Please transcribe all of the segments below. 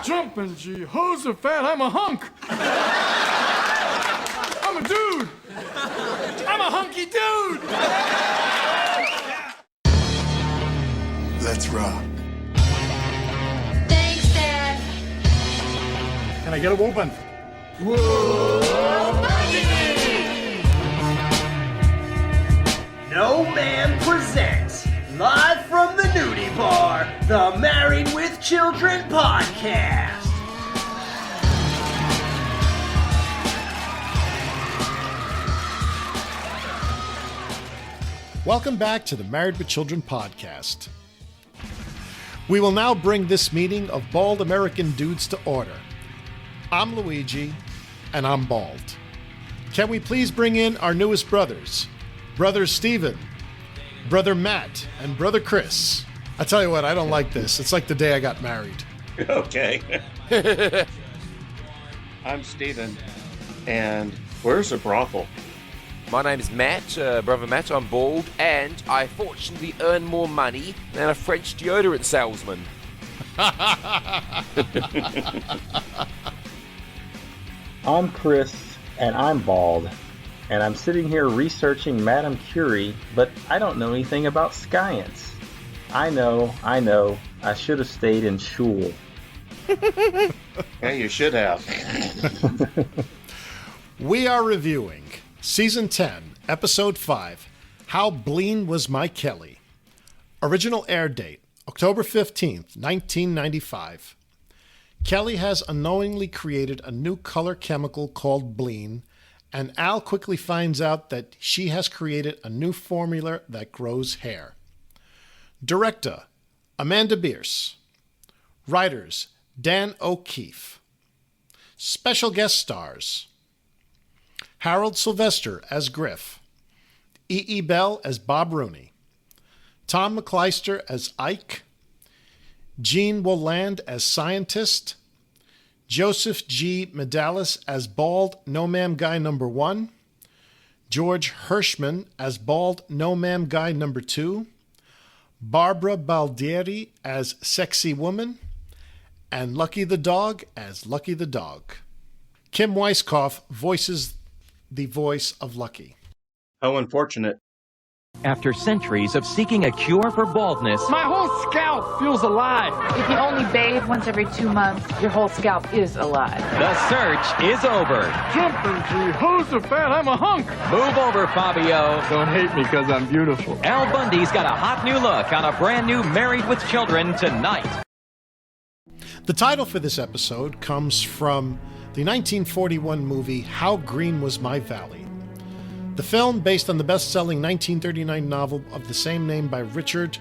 Jumping Jehoshaphat, I'm a hunk. I'm a dude. I'm a hunky dude. Let's rock. Thanks, Dad. Can I get a whoopin'? No Man presents, live from the nudie bar, the Married with Children podcast. Welcome back to the Married with Children podcast. We will now bring this meeting of bald American dudes to order. I'm Luigi, and I'm bald. Can we please bring in our newest brothers? Brother Steven, Brother Matt, and Brother Chris. I tell you what, I don't like this. It's like the day I got married. Okay. I'm Steven, and where's the brothel? My name is Matt, Brother Matt. I'm bald, and I fortunately earn more money than a French deodorant salesman. I'm Chris, and I'm bald, and I'm sitting here researching Madame Curie, but I don't know anything about science. I know, I should have stayed in shul. Yeah, you should have. We are reviewing Season 10, Episode 5, How Bleen Was My Kelly. Original air date, October 15th, 1995. Kelly has unknowingly created a new color chemical called Bleen, and Al quickly finds out that she has created a new formula that grows hair. Director, Amanda Bierce. Writers, Dan O'Keefe. Special guest stars, Harold Sylvester as Griff, E.E. Bell as Bob Rooney, Tom McClyster as Ike, Gene Wolland as Scientist, Joseph G. Medalis as Bald No Ma'am Guy Number 1, George Hirschman as Bald No Ma'am Guy Number 2, Barbara Baldieri as Sexy Woman, and Lucky the Dog as Lucky the Dog. Kim Weiskopf voices the voice of Lucky. How unfortunate. After centuries of seeking a cure for baldness, My whole scalp feels alive. If you only bathe once every 2 months, your whole scalp is alive. the search is over. Jumping Jehoshaphat, I'm a hunk. Move over, Fabio. Don't hate me because I'm beautiful. Al Bundy's got a hot new look on a brand new Married with Children tonight. The title for this episode comes from the 1941 movie How Green Was My Valley. The film, based on the best-selling 1939 novel of the same name by Richard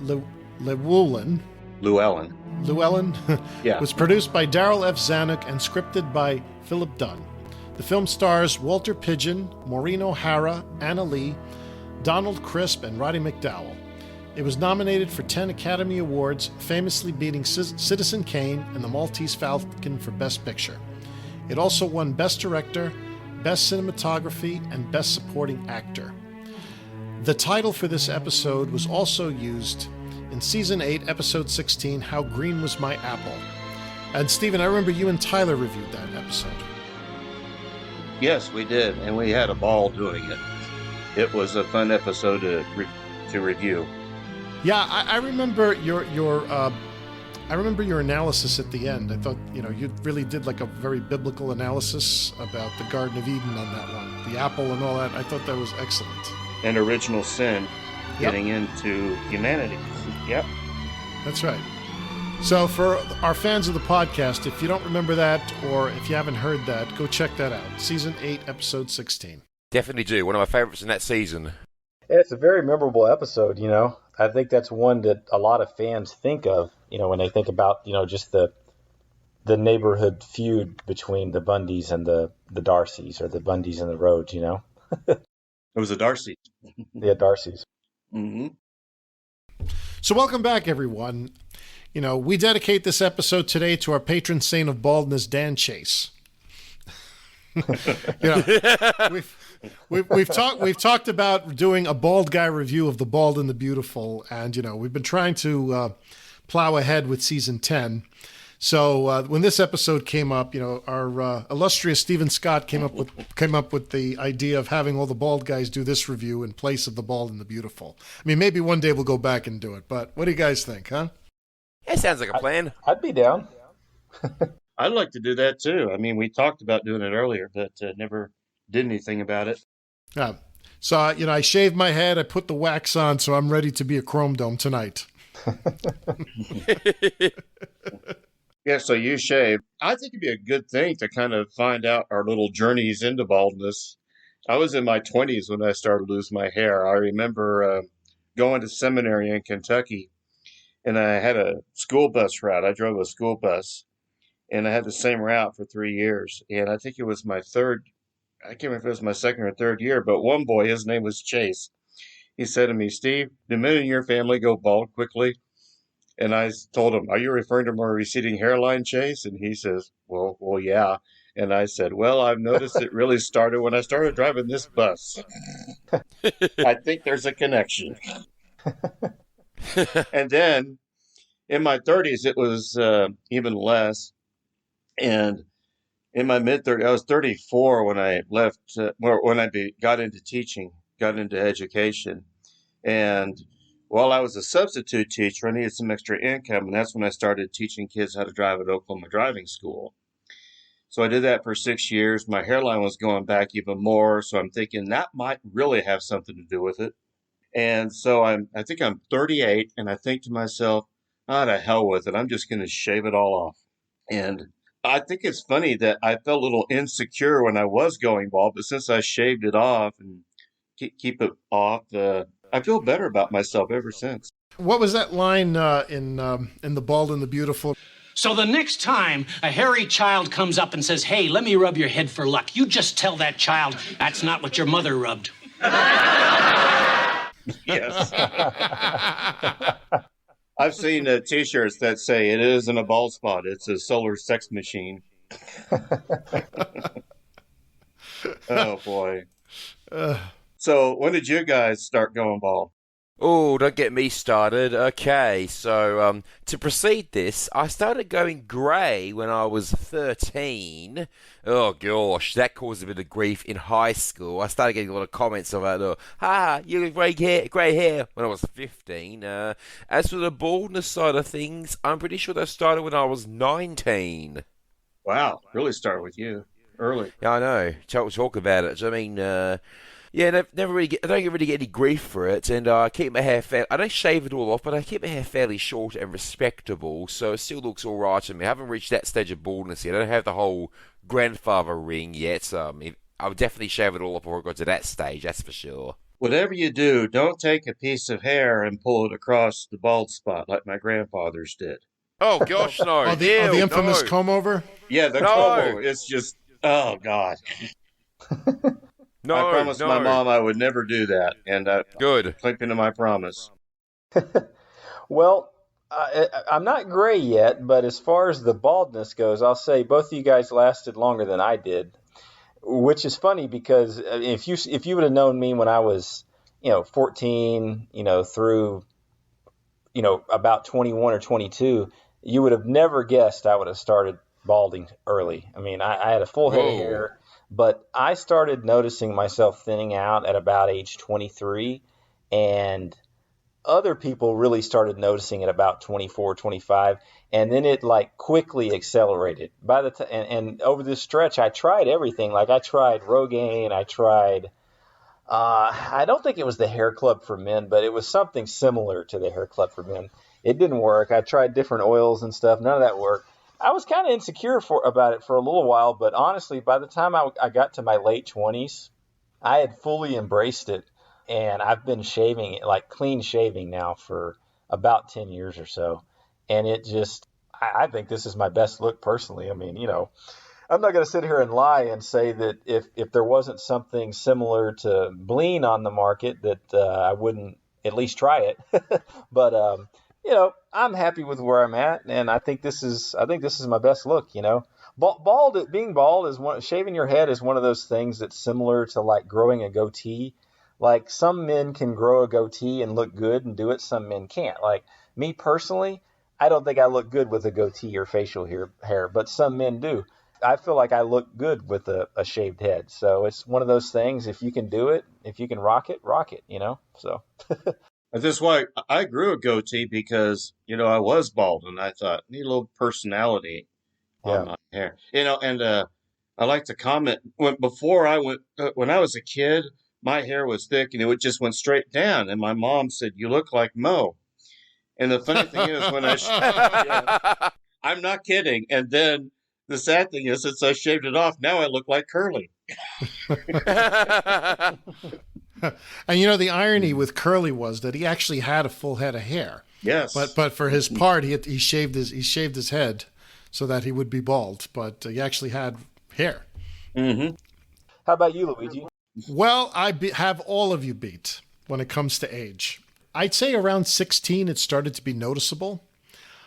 Llewellyn, Yeah. was produced by Darrell F. Zanuck and scripted by Philip Dunn. The film stars Walter Pidgeon, Maureen O'Hara, Anna Lee, Donald Crisp, and Roddy McDowall. It was nominated for 10 Academy Awards, famously beating Citizen Kane and The Maltese Falcon for Best Picture. It also won Best Director, Best Cinematography, and Best Supporting Actor. The title for this episode was also used in Season 8, Episode 16, How Green Was My Apple. And Stephen, I remember you and Tyler reviewed that episode. Yes, we did, and we had a ball doing it. It was a fun episode to review. Yeah, I remember your analysis at the end. I thought, you really did like a very biblical analysis about the Garden of Eden on that one, the apple and all that. I thought that was excellent. And original sin getting into humanity. Yep. That's right. So for our fans of the podcast, if you don't remember that or if you haven't heard that, go check that out. Season 8, Episode 16. Definitely do. One of my favorites in that season. It's a very memorable episode, I think that's one that a lot of fans think of, when they think about, just the neighborhood feud between the Bundys and the Darcys, or the Bundys and the Rhodes, It was a Darcy. Yeah, Darcys. Mm-hmm. So welcome back, everyone. We dedicate this episode today to our patron saint of baldness, Dan Chase. We've talked about doing a bald guy review of The Bald and the Beautiful, and we've been trying to plow ahead with season 10. So when this episode came up, our illustrious Stephen Scott came up with the idea of having all the bald guys do this review in place of the Bald and the Beautiful. I mean, maybe one day we'll go back and do it, but what do you guys think, huh? It sounds like a plan. I'd be down. I'd like to do that too. I mean, we talked about doing it earlier, but never did anything about it. Yeah. So, I shaved my head, I put the wax on, so I'm ready to be a chrome dome tonight. Yeah, so you shave. I think it'd be a good thing to kind of find out our little journeys into baldness. I was in my 20s when I started losing my hair. I remember going to seminary in Kentucky, and I had a school bus route. I drove a school bus, and I had the same route for 3 years. And I think it was my third, I can't remember if it was my second or third year, but one boy, his name was Chase. He said to me, "Steve, did men in your family go bald quickly?" And I told him, "Are you referring to my receding hairline, Chase?" And he says, well, yeah. And I said, "Well, I've noticed it really started when I started driving this bus." I think there's a connection. And then in my 30s, it was even less. And in my mid-30s, I was 34 when I left, got into teaching, got into education. And while I was a substitute teacher, I needed some extra income, and that's when I started teaching kids how to drive at Oklahoma Driving School. So I did that for 6 years. My hairline was going back even more, so I'm thinking that might really have something to do with it. And so I think I'm 38, and I think to myself, to hell with it. I'm just going to shave it all off. And I think it's funny that I felt a little insecure when I was going bald, but since I shaved it off and keep it off, I feel better about myself ever since. What was that line in The Bald and the Beautiful? So the next time a hairy child comes up and says, "Hey, let me rub your head for luck," you just tell that child, "That's not what your mother rubbed." Yes. I've seen T-shirts that say it isn't a bald spot; it's a solar sex machine. Oh boy. So when did you guys start going bald? Oh, don't get me started. Okay, so to precede this, I started going grey when I was 13. Oh gosh, that caused a bit of grief in high school. I started getting a lot of comments about, you have grey hair when I was 15. As for the baldness side of things, I'm pretty sure that started when I was 19. Wow, really started with you early. Yeah, I know. Talk about it. So, I mean, yeah, I don't really get any grief for it, and I keep my hair I don't shave it all off, but I keep my hair fairly short and respectable, so it still looks all right to me. I haven't reached that stage of baldness yet. I don't have the whole grandfather ring yet, so I would definitely shave it all off before I got to that stage, that's for sure. Whatever you do, don't take a piece of hair and pull it across the bald spot like my grandfather's did. Oh, gosh, no. The infamous comb over? Yeah, the comb over. It's just, oh, God. No, I promised my mom I would never do that, and good. Clinging to my promise. Well, I'm not gray yet, but as far as the baldness goes, I'll say both of you guys lasted longer than I did, which is funny because if you would have known me when I was 14, through about 21 or 22, you would have never guessed I would have started balding early. I mean, I had a full head of hair. But I started noticing myself thinning out at about age 23, and other people really started noticing it about 24, 25, and then it quickly accelerated. By the and over this stretch, I tried everything. Like I tried Rogaine, I tried. I don't think it was the Hair Club for Men, but it was something similar to the Hair Club for Men. It didn't work. I tried different oils and stuff. None of that worked. I was kind of insecure about it for a little while, but honestly, by the time I got to my late 20s, I had fully embraced it, and I've been shaving it, clean shaving now for about 10 years or so, and it just, I think this is my best look personally. I mean, I'm not going to sit here and lie and say that if there wasn't something similar to Bleen on the market that I wouldn't at least try it, but I'm happy with where I'm at, and I think this is my best look. Being bald shaving your head is one of those things that's similar to growing a goatee. Like some men can grow a goatee and look good and do it, some men can't. Like me personally, I don't think I look good with a goatee or facial hair, but some men do. I feel like I look good with a shaved head. So it's one of those things. If you can do it, if you can rock it, so. That's why I grew a goatee because, I was bald and I thought, need a little personality on my hair. And I like to comment when I was a kid, my hair was thick and it just went straight down. And my mom said, "You look like Mo." And the funny thing is I'm not kidding. And then the sad thing is, since I shaved it off, now I look like Curly. And the irony with Curly was that he actually had a full head of hair. Yes. But for his part, he shaved his head so that he would be bald. But he actually had hair. Mm-hmm. How about you, Luigi? Well, have all of you beat when it comes to age. I'd say around 16, it started to be noticeable.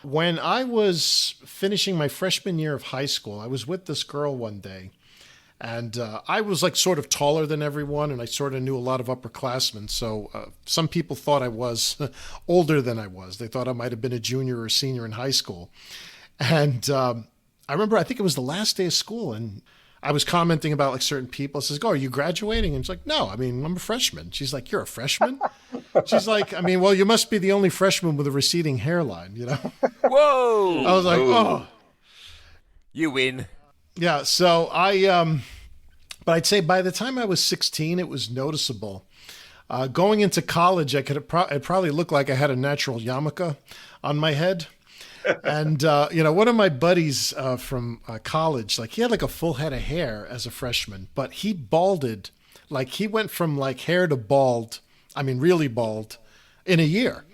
When I was finishing my freshman year of high school, I was with this girl one day. And I was like sort of taller than everyone, and I sort of knew a lot of upperclassmen. So some people thought I was older than I was. They thought I might have been a junior or senior in high school. And I remember, I think it was the last day of school, and I was commenting about like certain people. I says, "Oh, are you graduating?" And she's like, "No, I'm a freshman." She's like, "You're a freshman?" She's like, "Well, you must be the only freshman with a receding hairline, Whoa! I was like, "Oh. You win." Yeah, so but I'd say by the time I was 16, it was noticeable. Going into college, it probably looked like I had a natural yarmulke on my head. And, one of my buddies from college, like he had like a full head of hair as a freshman, but he balded, like he went from like hair to bald, really bald, in a year.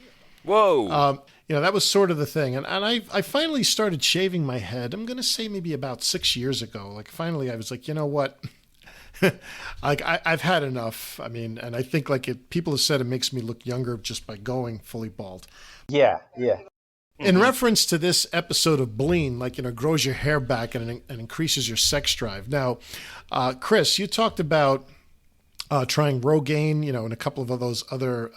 Whoa. That was sort of the thing. And I finally started shaving my head, I'm going to say maybe about 6 years ago. Like finally I was like, you know what? I've had enough. And I think like people have said it makes me look younger just by going fully bald. Yeah. In reference to this episode of Bleen, like, grows your hair back and increases your sex drive. Now, Chris, you talked about trying Rogaine, and a couple of those other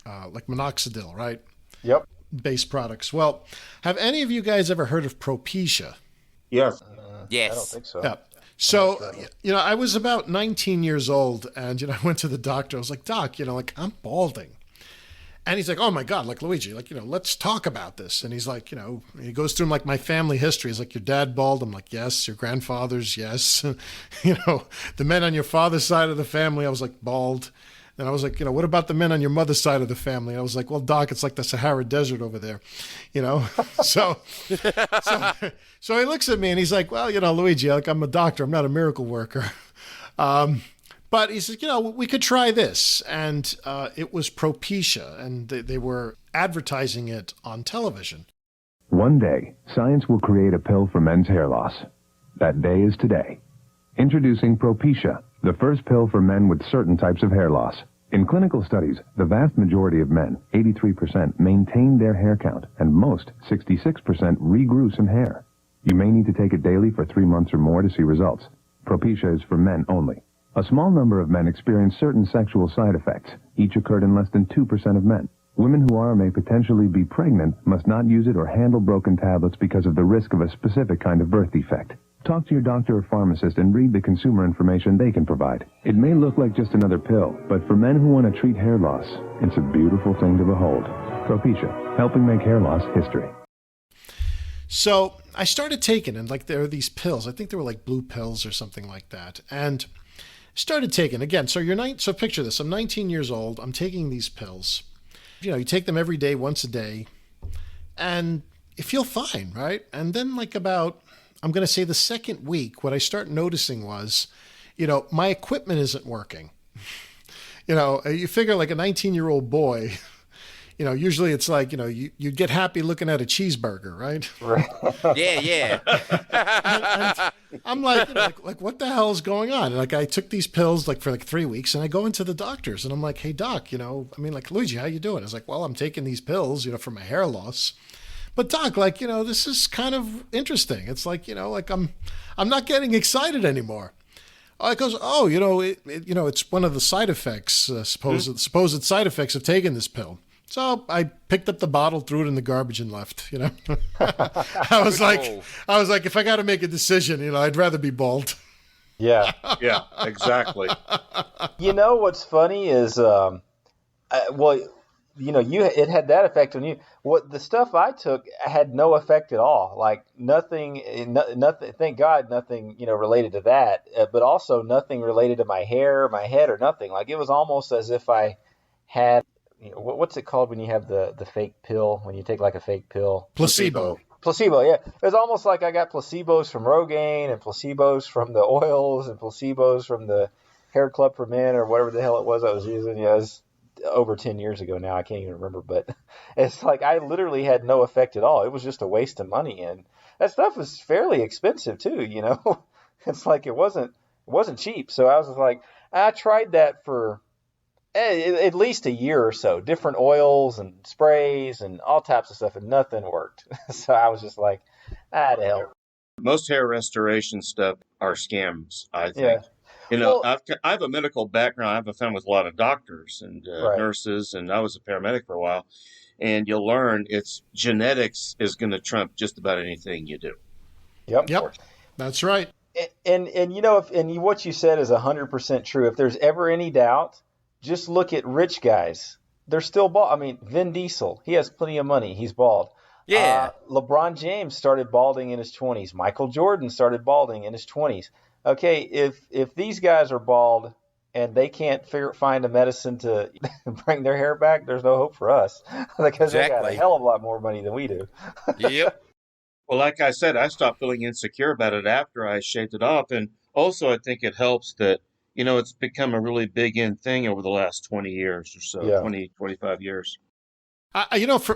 like minoxidil, right? Yep. Base products. Well, have any of you guys ever heard of Propecia? Yes. Yes. I don't think so. Yeah. So, I was about 19 years old and, I went to the doctor. I was like, "Doc, like I'm balding." And he's like, "Oh my God, like Luigi, like, let's talk about this." And he's like, he goes through like my family history. He's like, "Your dad bald?" I'm like, "Yes." "Your grandfather's?" "Yes." "The men on your father's side of the family?" I was like, "Bald." And I was like, "What about the men on your mother's side of the family?" I was like, "Well, Doc, it's like the Sahara Desert over there, So he looks at me and he's like, "Well, Luigi, like I'm a doctor. I'm not a miracle worker." But he says, "We could try this." And it was Propecia, and they were advertising it on television. One day, science will create a pill for men's hair loss. That day is today. Introducing Propecia, the first pill for men with certain types of hair loss. In clinical studies, the vast majority of men, 83%, maintained their hair count, and most, 66%, regrew some hair. You may need to take it daily for 3 months or more to see results. Propecia is for men only. A small number of men experience certain sexual side effects. Each occurred in less than 2% of men. Women who are or may potentially be pregnant must not use it or handle broken tablets because of the risk of a specific kind of birth defect. Talk to your doctor or pharmacist and read the consumer information they can provide. It may look like just another pill, but for men who want to treat hair loss, it's a beautiful thing to behold. Propecia, helping make hair loss history. So I started taking, and like there are these pills. I think they were like blue pills or something like that. And started taking again. So so picture this. I'm 19 years old. I'm taking these pills. You take them every day, once a day, and you feel fine, right? And then like about, I'm going to say the second week, what I start noticing was, my equipment isn't working. You figure like a 19-year-old boy, usually it's like, you'd get happy looking at a cheeseburger, right? Yeah. and I'm like, like what the hell is going on? And like I took these pills like for like 3 weeks, and I go into the doctors and I'm like, "Hey Doc, like Luigi, how you doing?" I was like, "Well, I'm taking these pills, for my hair loss. But Doc, like, this is kind of interesting. It's like, like I'm not getting excited anymore." I goes, "Oh, it's one of the side effects, supposed side effects of taking this pill." So I picked up the bottle, threw it in the garbage, and left. I was like, if I got to make a decision, I'd rather be bald. Yeah. Yeah, exactly. What's funny is, it had that effect on you. What the stuff I took had no effect at all. Like nothing. Thank God, nothing related to that. But also nothing related to my hair, my head, or nothing. Like it was almost as if I had. What's it called when you have the fake pill? When you take like a fake pill? Placebo. Placebo, yeah. It was almost like I got placebos from Rogaine and placebos from the oils and placebos from the Hair Club for Men or whatever the hell it was I was using. Yeah, it was over 10 years ago now. I can't even remember. But it's like I literally had no effect at all. It was just a waste of money. And that stuff was fairly expensive too, It's like it wasn't cheap. So I was like, I tried that for at least a year or so, different oils and sprays and all types of stuff, and nothing worked. So I was just like, to hell. Most hair restoration stuff are scams, I think. Yeah. I have a medical background. I have a family with a lot of doctors and nurses, and I was a paramedic for a while. And you'll learn it's genetics is going to trump just about anything you do. Yep. That's right. And what you said is 100% true. If there's ever any doubt, just look at rich guys. They're still bald. I mean, Vin Diesel, he has plenty of money. He's bald. Yeah. LeBron James started balding in his 20s. Michael Jordan started balding in his 20s. Okay, if these guys are bald and they can't find a medicine to bring their hair back, there's no hope for us because they got a hell of a lot more money than we do. Yep. Well, like I said, I stopped feeling insecure about it after I shaved it off. And also, I think it helps that it's become a really big in thing over the last 20 years or so, 20, 25 years.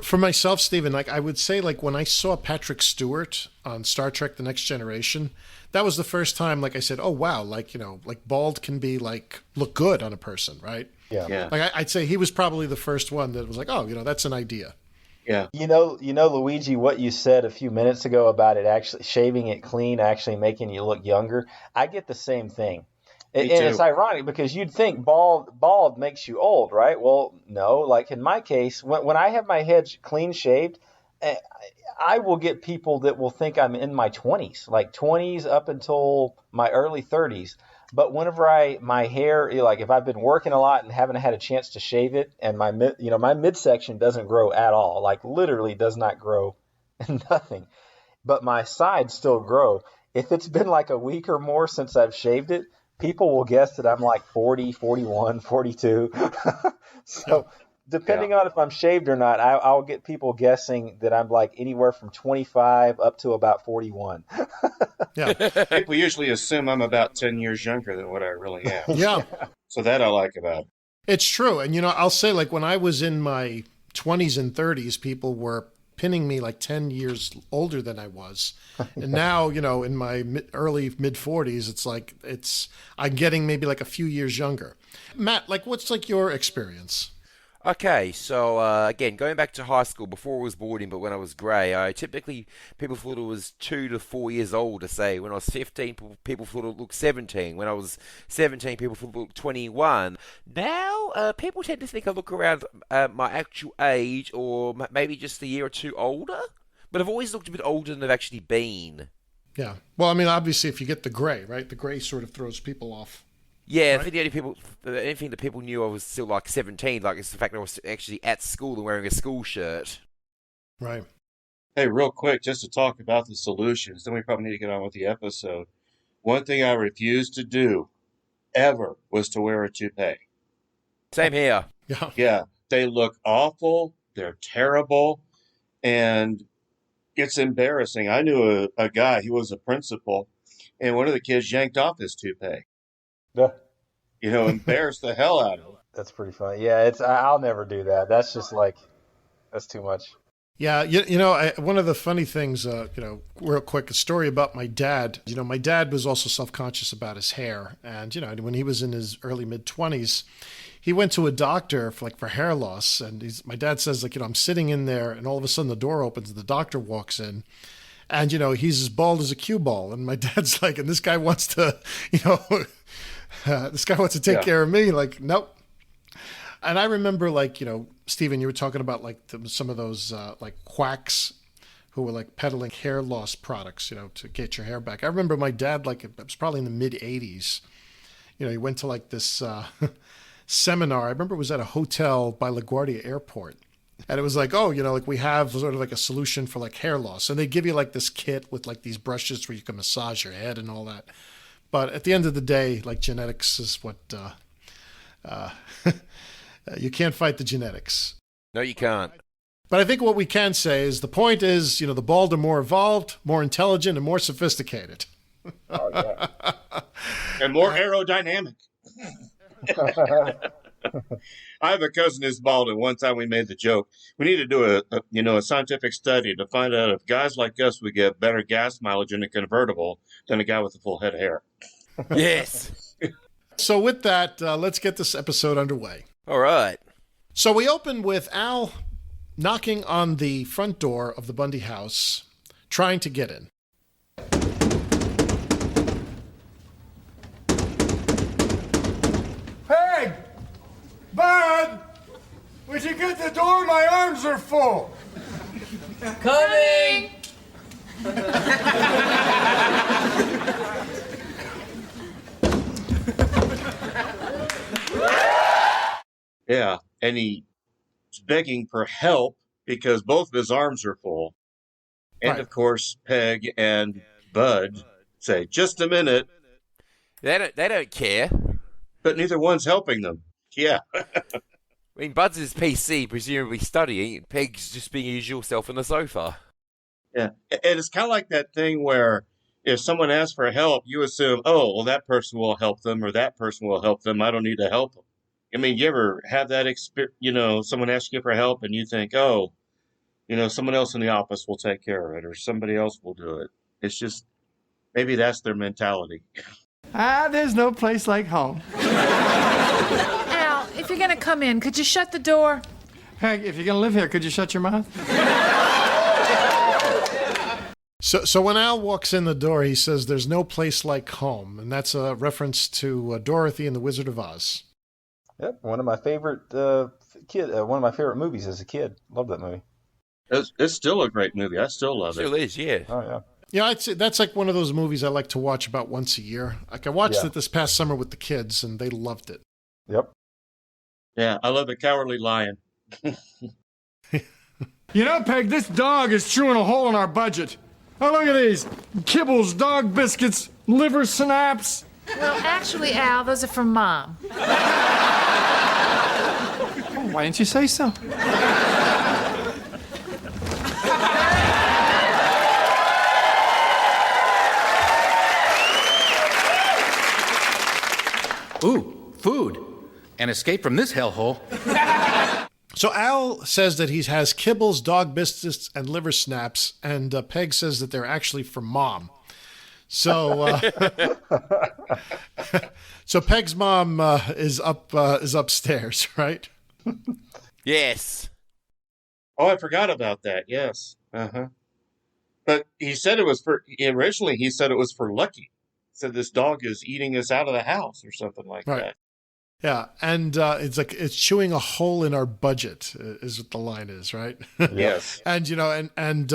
For myself, Stephen, like I would say, like when I saw Patrick Stewart on Star Trek: The Next Generation, that was the first time, like I said, oh wow, like like bald can be like look good on a person, right? Yeah. Like I'd say he was probably the first one that was like, oh, that's an idea. Yeah. Luigi, what you said a few minutes ago about it actually shaving it clean, actually making you look younger. I get the same thing. And it's ironic because you'd think bald makes you old, right? Well, no. Like in my case, when I have my head clean shaved, I will get people that will think I'm in my 20s, like 20s up until my early 30s. But whenever my hair, like if I've been working a lot and haven't had a chance to shave it, and my midsection doesn't grow at all, like literally does not grow, nothing. But my sides still grow. If it's been like a week or more since I've shaved it, people will guess that I'm like 40, 41, 42. So depending on if I'm shaved or not, I'll get people guessing that I'm like anywhere from 25 up to about 41. Yeah. People usually assume I'm about 10 years younger than what I really am. Yeah. So that I like about it. It's true. And, I'll say like when I was in my 20s and 30s, people were pinning me like 10 years older than I was. And now, in my early mid 40s, it's like I'm getting maybe like a few years younger. Matt, like what's like your experience? Okay, so again, going back to high school, before I was balding, but when I was grey, people thought it was 2 to 4 years old to say. When I was 15, people thought it looked 17. When I was 17, people thought it looked 21. Now, people tend to think I look around my actual age or maybe just a year or two older. But I've always looked a bit older than I've actually been. Yeah. Well, I mean, obviously, if you get the grey, right? The grey sort of throws people off. Yeah, right? I think the only thing that people knew I was still like 17, like, is the fact that I was actually at school and wearing a school shirt. Right. Hey, real quick, just to talk about the solutions, then we probably need to get on with the episode. One thing I refused to do ever was to wear a toupee. Same here. Yeah. Yeah, they look awful. They're terrible. And it's embarrassing. I knew a guy, he was a principal, and one of the kids yanked off his toupee. Yeah. Embarrassed the hell out of him. That's pretty funny. Yeah, I'll never do that. That's just like, that's too much. Yeah, one of the funny things, real quick, a story about my dad. My dad was also self-conscious about his hair. And, when he was in his early mid-20s, he went to a doctor for hair loss. And my dad says, I'm sitting in there, and all of a sudden the door opens and the doctor walks in. And, he's as bald as a cue ball. And my dad's like, and this guy wants to, take care of me. Like, nope. And I remember, like, Stephen, you were talking about like some of those like quacks who were like peddling hair loss products, to get your hair back. I remember my dad, like, it was probably in the mid 80s. He went to like this seminar. I remember it was at a hotel by LaGuardia Airport. And it was like, like we have sort of like a solution for like hair loss. And they give you like this kit with like these brushes where you can massage your head and all that. But at the end of the day, like genetics is what, you can't fight the genetics. No, you can't. But I think what we can say is the point is, the bald are more evolved, more intelligent, and more sophisticated. Oh, yeah. And more aerodynamic. I have a cousin who's bald, and one time we made the joke. We need to do a scientific study to find out if guys like us would get better gas mileage in a convertible than a guy with a full head of hair. Yes. So with that, let's get this episode underway. All right. So we open with Al knocking on the front door of the Bundy house, trying to get in. Peg! Bud! Would you get the door? My arms are full. Coming! Yeah, and he's begging for help because both of his arms are full. And, Right. of course, Peg and Bud say, just a minute, They don't care. but neither one's helping them. Yeah. I mean, Bud's his PC, presumably studying, and Peg's just being his usual self on the sofa. Yeah. And it's kind of like that thing where if someone asks for help, you assume, oh, well, that person will help them or that person will help them. I don't need to help them. I mean, you ever have that experience, someone asks you for help and you think, oh, someone else in the office will take care of it or somebody else will do it. It's just, maybe that's their mentality. There's no place like home. Al, if you're gonna come in, could you shut the door? Peg, if you're going to live here, could you shut your mouth? So when Al walks in the door, he says, "There's no place like home," and that's a reference to Dorothy and the Wizard of Oz. Yep, one of my favorite one of my favorite movies as a kid. Love that movie. It's still a great movie. I still love it. Still is, yeah. Oh yeah. Yeah, I'd say that's like one of those movies I like to watch about once a year. Like I watched it this past summer with the kids, and they loved it. Yep. Yeah, I love The Cowardly Lion. Peg, this dog is chewing a hole in our budget. Oh, look at these. Kibbles, dog biscuits, liver snaps. Well, actually, Al, those are from Mom. Oh, why didn't you say so? Ooh, food. An escape from this hellhole. So Al says that he has kibbles, dog biscuits, and liver snaps, and Peg says that they're actually for Mom. So, so Peg's mom is upstairs, right? Yes. Oh, I forgot about that. Yes. Uh-huh. But he said originally he said it was for Lucky. He said this dog is eating us out of the house or something like that. Yeah, and it's like it's chewing a hole in our budget is what the line is, right? Yes. And and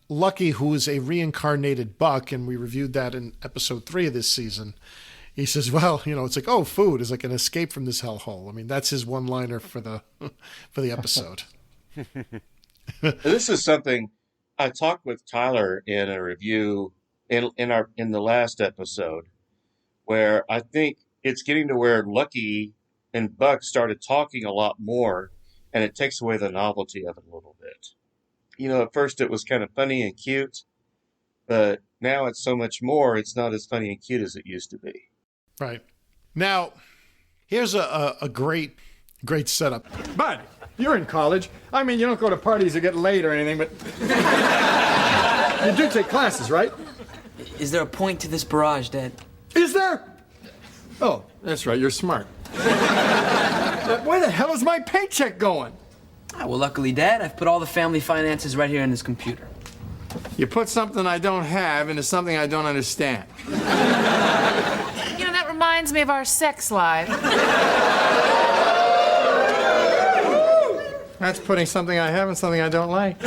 Lucky, who is a reincarnated buck, and we reviewed that in episode 3 of this season. He says, "Well, it's like food is like an escape from this hellhole." I mean, that's his one-liner for the episode. This is something I talked with Tyler in a review in the last episode, where I think it's getting to where Lucky and Buck started talking a lot more, and it takes away the novelty of it a little bit. At first it was kind of funny and cute, but now it's so much more, it's not as funny and cute as it used to be. Right. Now, here's a great setup. Bud, you're in college. I mean, you don't go to parties or get laid or anything, but you do take classes, right? Is there a point to this barrage, Dad? Is there? Oh, that's right, you're smart. Where the hell is my paycheck going? Well, luckily, Dad, I've put all the family finances right here in this computer. You put something I don't have into something I don't understand. That reminds me of our sex life. That's putting something I have in something I don't like.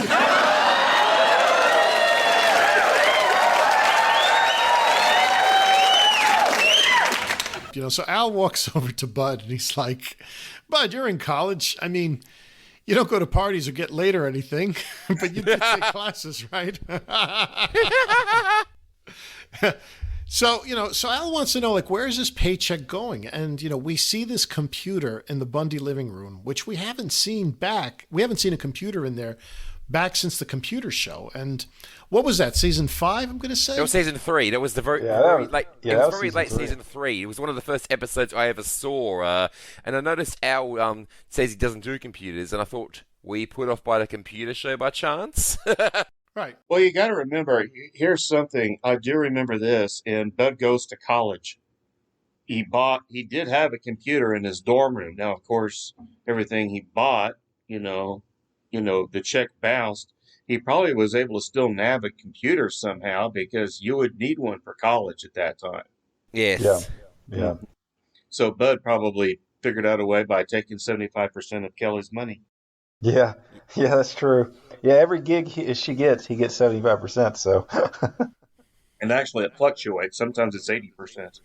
You know, so Al walks over to Bud and he's like, Bud, you're in college. I mean, you don't go to parties or get laid or anything, but you did take classes, right? So, you know, so Al wants to know, like, where is this paycheck going? And, you know, we see this computer in the Bundy living room, which we haven't seen back. We haven't seen a computer in there back since the computer show. And what was that, season 5, I'm going to say? That was season 3. That was the very late season 3. It was one of the first episodes I ever saw. And I noticed Al says he doesn't do computers, and I thought, were you put off by the computer show by chance? Right. Well, you got to remember, here's something. I do remember this. In Bud Goes to College, he did have a computer in his dorm room. Now, of course, everything he bought, the check bounced. He probably was able to still nab a computer somehow because you would need one for college at that time. Yes. Yeah. So Bud probably figured out a way by taking 75% of Kelly's money. Yeah, that's true. Yeah, every gig she gets, he gets 75%. So, and actually, it fluctuates. Sometimes it's 80%.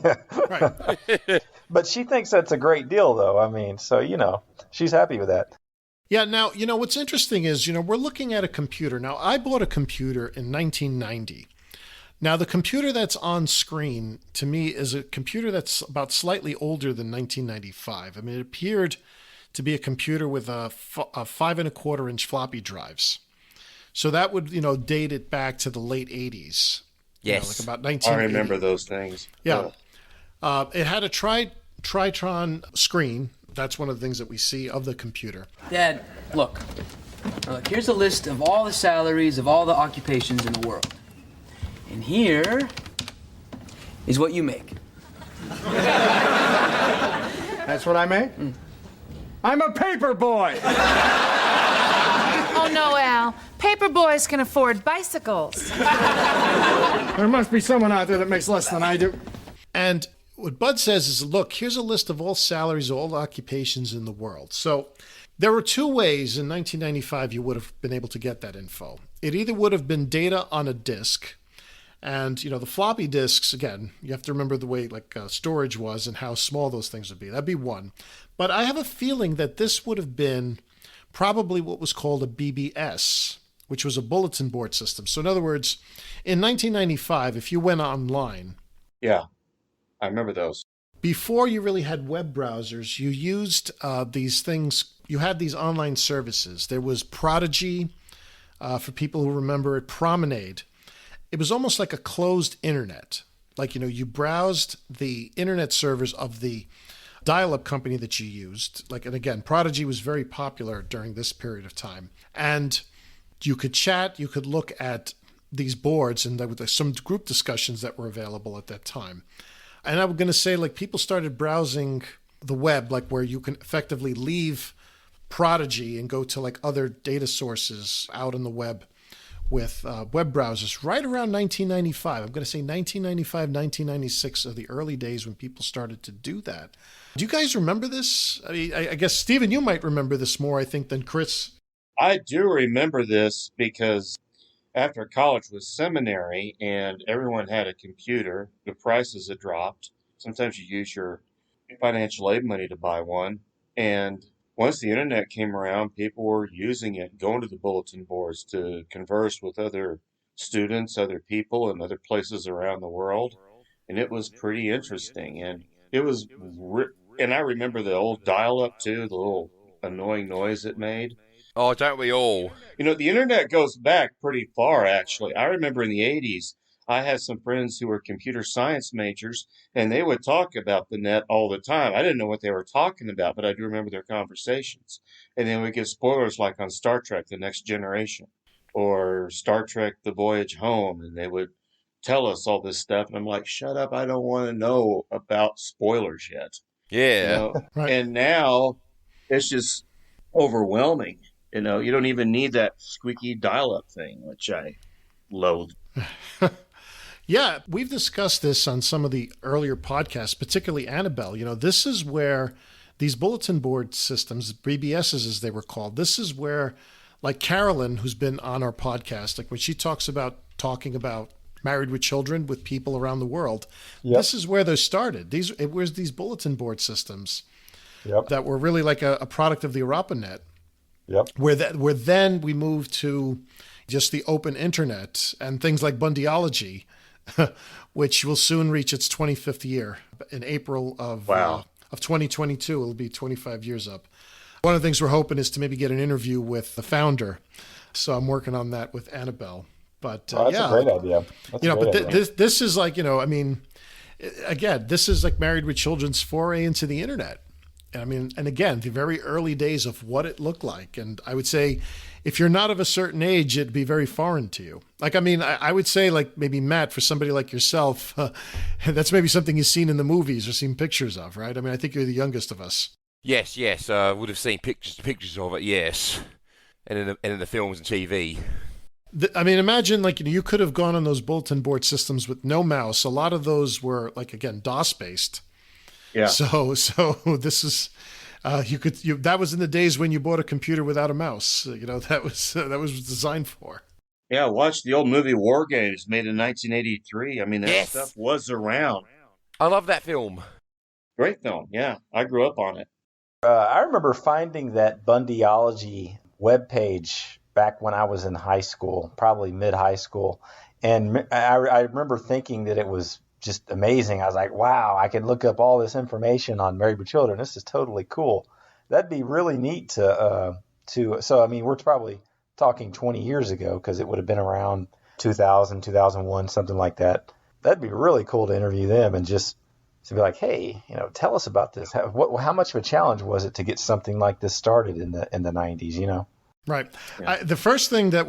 Yeah, right. But she thinks that's a great deal, though. I mean, so she's happy with that. Yeah. Now, what's interesting is, we're looking at a computer. Now, I bought a computer in 1990. Now, the computer that's on screen to me is a computer that's about slightly older than 1995. I mean, it appeared to be a computer with a 5 1/4-inch floppy drives. So that would, date it back to the late 80s. Yes. Like about 1980. I remember those things. Yeah. It had a Tritron screen. That's one of the things that we see of the computer. Dad, look. Here's a list of all the salaries of all the occupations in the world. And here is what you make. That's what I make? I'm a paper boy. Oh, no, Al. Paper boys can afford bicycles. There must be someone out there that makes less than I do. And what Bud says is, look, here's a list of all salaries, all occupations in the world. So there were two ways in 1995 you would have been able to get that info. It either would have been data on a disk, and, the floppy disks, again, you have to remember the way storage was and how small those things would be. That'd be one. But I have a feeling that this would have been probably what was called a BBS, which was a bulletin board system. So in other words, in 1995, if you went online... Yeah, I remember those. Before you really had web browsers, you used these things. You had these online services. There was Prodigy, for people who remember it, Promenade. It was almost like a closed internet. Like, you browsed the internet servers of the dial-up company that you used. And again, Prodigy was very popular during this period of time. And you could chat, you could look at these boards, and there were some group discussions that were available at that time. And I'm going to say, people started browsing the web, where you can effectively leave Prodigy and go to other data sources out on the web with web browsers right around 1995. I'm going to say 1995, 1996 are the early days when people started to do that. Do you guys remember this? I mean, I guess, Stephen, you might remember this more, I think, than Chris. I do remember this because after college was seminary and everyone had a computer, the prices had dropped. Sometimes you use your financial aid money to buy one. And once the internet came around, people were using it, going to the bulletin boards to converse with other students, other people, and other places around the world. And it was pretty interesting. And it was, and I remember the old dial-up too, the little annoying noise it made. Oh, don't we all? The internet goes back pretty far, actually. I remember in the 80s, I had some friends who were computer science majors, and they would talk about the net all the time. I didn't know what they were talking about, but I do remember their conversations. And then we get spoilers like on Star Trek, The Next Generation, or Star Trek, The Voyage Home, and they would tell us all this stuff. And I'm like, shut up, I don't want to know about spoilers yet. Yeah. Right. And now it's just overwhelming. You don't even need that squeaky dial-up thing, which I loathe. Yeah, we've discussed this on some of the earlier podcasts, particularly Annabelle. This is where these bulletin board systems, BBSs as they were called, this is where, like Carolyn, who's been on our podcast, like when she talks about talking about Married with Children with people around the world, this is where they started. It was these bulletin board systems that were really like a product of the ARPANET. Where then we moved to just the open internet and things like Bundyology, which will soon reach its 25th year in April of 2022. It'll be 25 years up. One of the things we're hoping is to maybe get an interview with the founder. So I'm working on that with Annabelle. But that's a great idea. This is like, I mean, again, this is like Married with Children's foray into the internet. I mean, and again, the very early days of what it looked like. And I would say, if you're not of a certain age, it'd be very foreign to you. Like, I mean, I would say, like, maybe Matt, for somebody like yourself, that's maybe something you've seen in the movies or seen pictures of, right? I mean, I think you're the youngest of us. Yes, would have seen pictures of it, yes. And in the films and TV. I mean, imagine, like, you could have gone on those bulletin board systems with no mouse. A lot of those were, like, again, DOS-based. Yeah. So this is, that was in the days when you bought a computer without a mouse. That was designed for. Yeah, watch the old movie War Games, made in 1983. I mean, that stuff was around. I love that film. Great film, yeah. I grew up on it. I remember finding that Bundyology webpage back when I was in high school, probably mid-high school. And I remember thinking that it was just amazing. I was like, wow, I can look up all this information on Married with Children. This is totally cool. That'd be really neat so I mean, we're probably talking 20 years ago, because it would have been around 2000, 2001, something like that. That'd be really cool to interview them and just to be like, hey, tell us about this. How much of a challenge was it to get something like this started in the 90s, Right. Yeah. The first thing that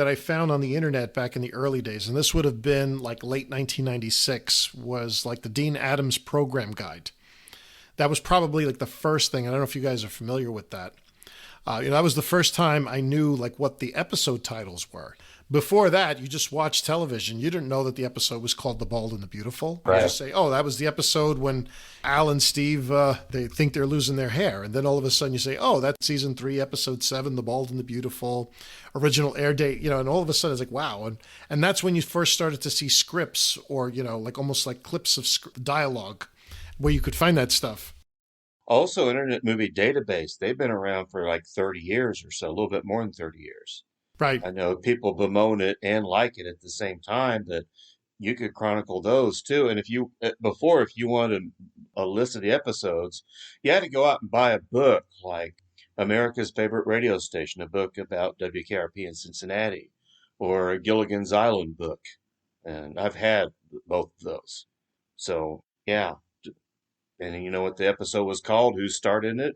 I found on the internet back in the early days, and this would have been like late 1996, was like the Dean Adams program guide. That was probably like the first thing. I don't know if you guys are familiar with that. That was the first time I knew like what the episode titles were. Before that, you just watched television. You didn't know that the episode was called The Bald and the Beautiful. Right. You just say, oh, that was the episode when Al and Steve, they think they're losing their hair. And then all of a sudden you say, oh, that's season 3, episode 7, The Bald and the Beautiful, original air date, and all of a sudden it's like, wow. And that's when you first started to see scripts or, like almost like clips of dialogue where you could find that stuff. Also, Internet Movie Database, they've been around for like 30 years or so, a little bit more than 30 years. Right. I know people bemoan it and like it at the same time, but you could chronicle those too. And if you wanted a list of the episodes, you had to go out and buy a book like America's Favorite Radio Station, a book about WKRP in Cincinnati, or a Gilligan's Island book. And I've had both of those. So, yeah. And you know what the episode was called, who starred in it,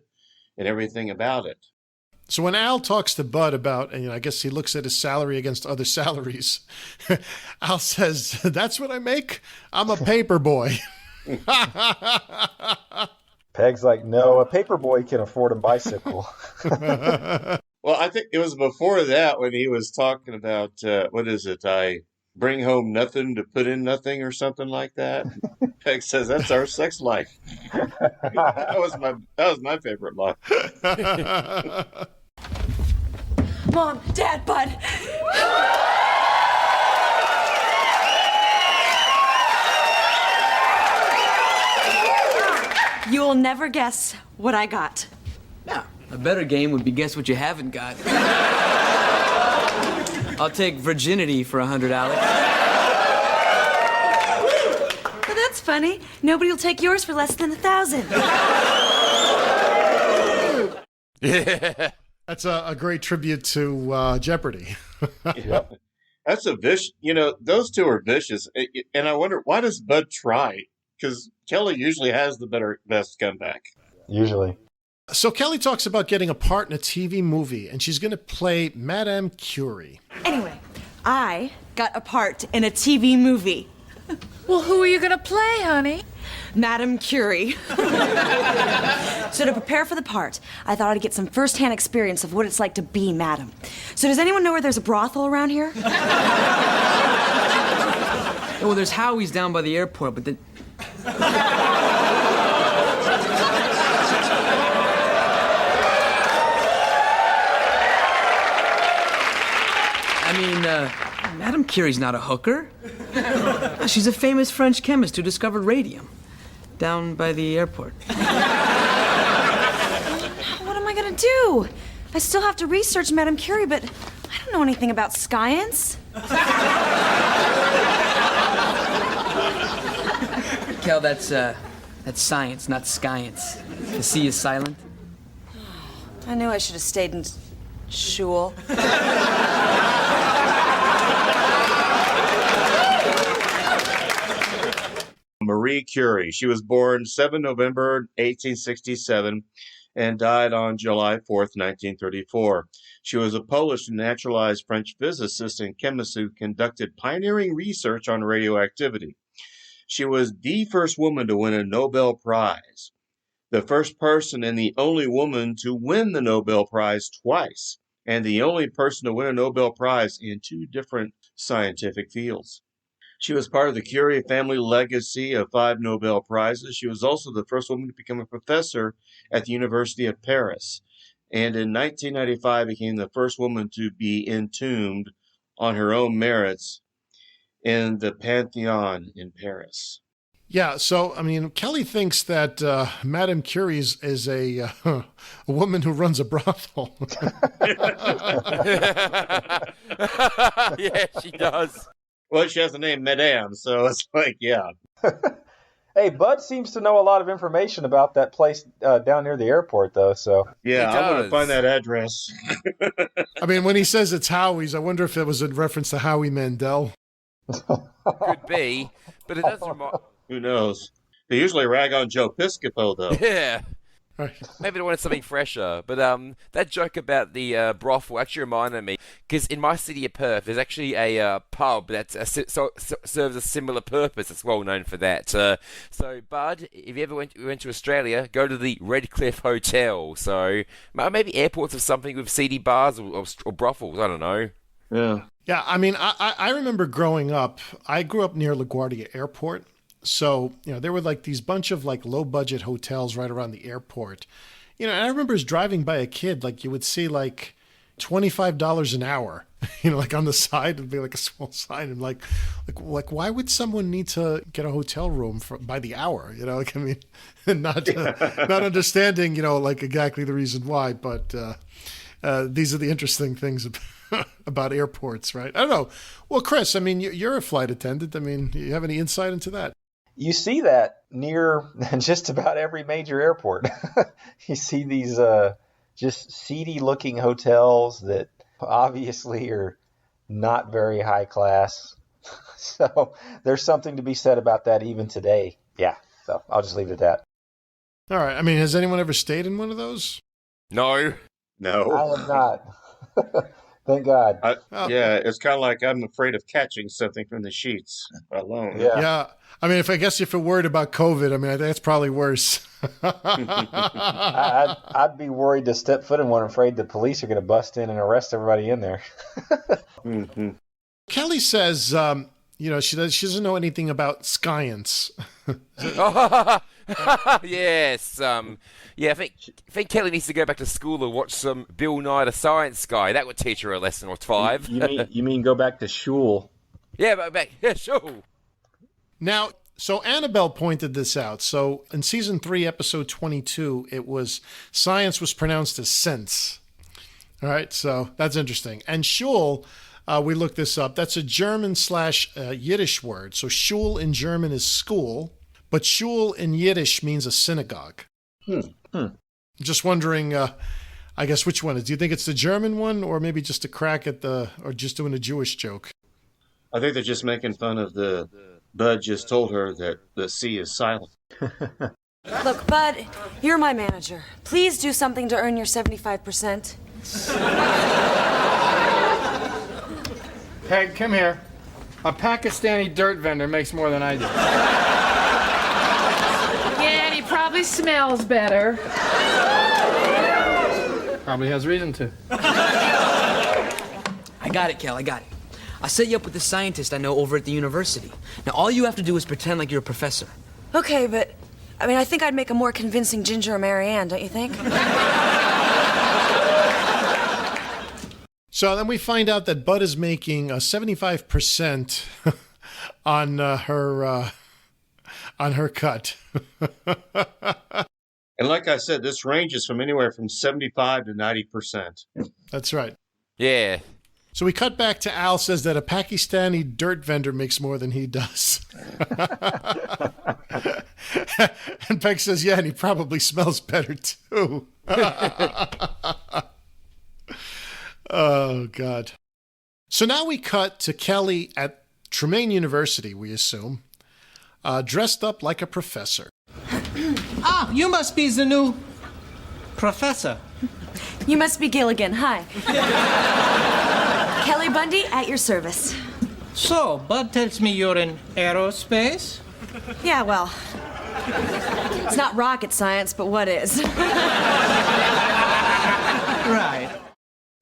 and everything about it. So when Al talks to Bud about, and I guess he looks at his salary against other salaries, Al says, that's what I make? I'm a paper boy. Peg's like, no, a paper boy can afford a bicycle. Well, I think it was before that when he was talking about, what is it? I bring home nothing to put in nothing or something like that. Peg says, that's our sex life. That was my favorite line. Mom, Dad, Bud. You'll never guess what I got. No, a better game would be guess what you haven't got. I'll take virginity for 100, Alex. Well, that's funny. Nobody will take yours for less than 1,000. Yeah. That's a great tribute to Jeopardy. Yep. That's a vicious, those two are vicious. And I wonder, why does Bud try? Because Kelly usually has the best comeback. Usually. So Kelly talks about getting a part in a TV movie, and she's going to play Madame Curie. Anyway, I got a part in a TV movie. Well, who are you gonna play, honey? Madame Curie. So to prepare for the part, I thought I'd get some first-hand experience of what it's like to be Madame. So does anyone know where there's a brothel around here? Well, there's Howie's down by the airport, but then... Madame Curie's not a hooker. She's a famous French chemist who discovered radium down by the airport. What am I gonna do? I still have to research Madame Curie, but I don't know anything about science. Kel, that's science, not science. The C is silent. I knew I should have stayed in shul. Marie Curie. She was born 7 November 1867 and died on July 4th, 1934. She was a Polish naturalized French physicist and chemist who conducted pioneering research on radioactivity. She was the first woman to win a Nobel Prize, the first person and the only woman to win the Nobel Prize twice, and the only person to win a Nobel Prize in 2 different scientific fields. She was part of the Curie family legacy of 5 Nobel Prizes. She was also the first woman to become a professor at the University of Paris, and in 1995 became the first woman to be entombed on her own merits in the Pantheon in Paris. Yeah, so, I mean, Kelly thinks that Madame Curie is a woman who runs a brothel. Yeah, she does. Well, she has the name Madame, so it's like, yeah. Hey, Bud seems to know a lot of information about that place down near the airport, though, so... Yeah, I'm going to find that address. I mean, when he says it's Howie's, I wonder if it was a reference to Howie Mandel. Could be, but it does remind... Who knows? They usually rag on Joe Piscopo, though. Yeah. Maybe they wanted something fresher. But that joke about the brothel actually reminded me, because in my city of Perth, there's actually a pub that serves a similar purpose. It's well known for that. So, Bud, if you ever went to Australia, go to the Redcliffe Hotel. So maybe airports have something with seedy bars or brothels. I don't know. Yeah. Yeah, I mean, I remember growing up, I grew up near LaGuardia Airport. So, there were like these bunch of like low budget hotels right around the airport. And I remember as driving by a kid, like you would see like $25 an hour, like on the side, it'd be like a small sign. And like why would someone need to get a hotel room by the hour? Not understanding, like exactly the reason why. But these are the interesting things about airports, right? I don't know. Well, Chris, I mean, you're a flight attendant. I mean, do you have any insight into that? You see that near just about every major airport. You see these just seedy-looking hotels that obviously are not very high class. So there's something to be said about that even today. Yeah, so I'll just leave it at that. All right. I mean, has anyone ever stayed in one of those? No. I have not. Thank God. Yeah, it's kind of like I'm afraid of catching something from the sheets alone. Yeah. I mean, if you're worried about COVID, I mean, I think that's probably worse. I'd be worried to step foot in one, afraid the police are going to bust in and arrest everybody in there. Mm-hmm. Kelly says, she doesn't know anything about science. Yes. Yeah, I think Kelly needs to go back to school and watch some Bill Nye the Science Guy. That would teach her a lesson or 5. You mean go back to shul? Yeah, back. Yeah, sure. Now, so Annabelle pointed this out. So in season 3, episode 22, it was science was pronounced as sense. All right, so that's interesting. And shul, we looked this up. That's a German / Yiddish word. So shul in German is school, but shul in Yiddish means a synagogue. Just wondering, I guess, which one is? Do you think it's the German one, or maybe just a crack at or just doing a Jewish joke? I think they're just making fun of the Bud just told her that the C is silent. Look, Bud, you're my manager. Please do something to earn your 75%. Peg, come here. A Pakistani dirt vendor makes more than I do. Yeah, and he probably smells better. Probably has reason to. I got it, Kel, I got it. I'll set you up with the scientist I know over at the university. Now, all you have to do is pretend like you're a professor. Okay, but, I think I'd make a more convincing Ginger or Marianne, don't you think? So then we find out that Bud is making 75% on her cut. And like I said, this ranges from anywhere from 75 to 90%. That's right. Yeah. So we cut back to Al says that a Pakistani dirt vendor makes more than he does. And Peg says, yeah, and he probably smells better too. Oh, God. So now we cut to Kelly at Tremaine University, we assume, dressed up like a professor. Ah, you must be the new professor. You must be Gilligan. Hi. Kelly Bundy, at your service. So, Bud tells me you're in aerospace? Yeah, well, it's not rocket science, but what is? Right.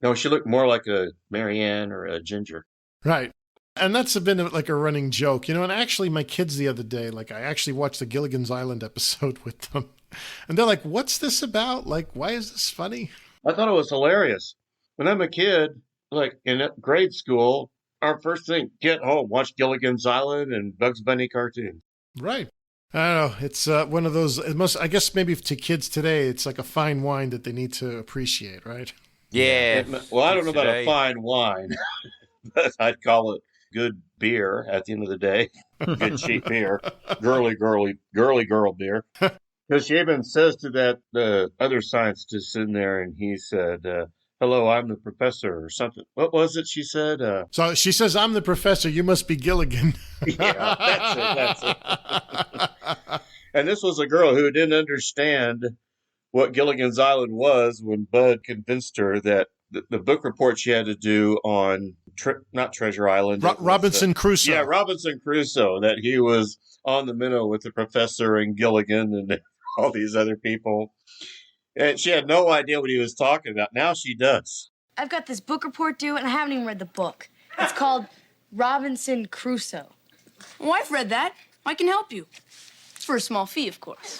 No, she looked more like a Marianne or a Ginger. Right. And that's been like a running joke, and actually my kids the other day, I actually watched the Gilligan's Island episode with them. And they're like, what's this about? Why is this funny? I thought it was hilarious. When I'm a kid, in grade school, our first thing, get home, watch Gilligan's Island and Bugs Bunny cartoons. Right. I don't know. It's one of those, I guess maybe to kids today, it's like a fine wine that they need to appreciate, right? Yeah. Well, I don't know about a fine wine, but I'd call it good beer at the end of the day. Good cheap beer. Girly girl beer. Because she even says to that other scientist in there, and he said, hello, I'm the professor, or something. What was it she said? So she says, I'm the professor, you must be Gilligan. Yeah, that's it. And this was a girl who didn't understand what Gilligan's Island was when Bud convinced her that the book report she had to do on, not Treasure Island. Robinson Crusoe. Yeah, Robinson Crusoe, that he was on the minnow with the professor and Gilligan and all these other people. And she had no idea what he was talking about. Now she does. I've got this book report due, and I haven't even read the book. It's called Robinson Crusoe. Well, I've read that. I can help you. For a small fee, of course.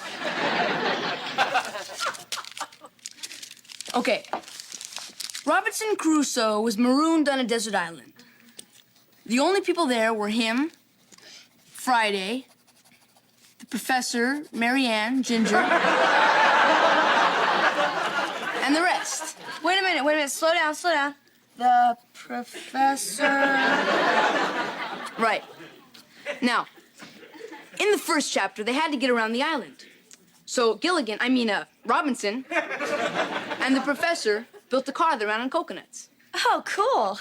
Okay. Robinson Crusoe was marooned on a desert island. The only people there were him, Friday, the professor, Marianne, Ginger, and the rest. Wait a minute. Slow down. The professor... Right. Now, in the first chapter, they had to get around the island. So Robinson, and the professor built a car that ran on coconuts. Oh, cool.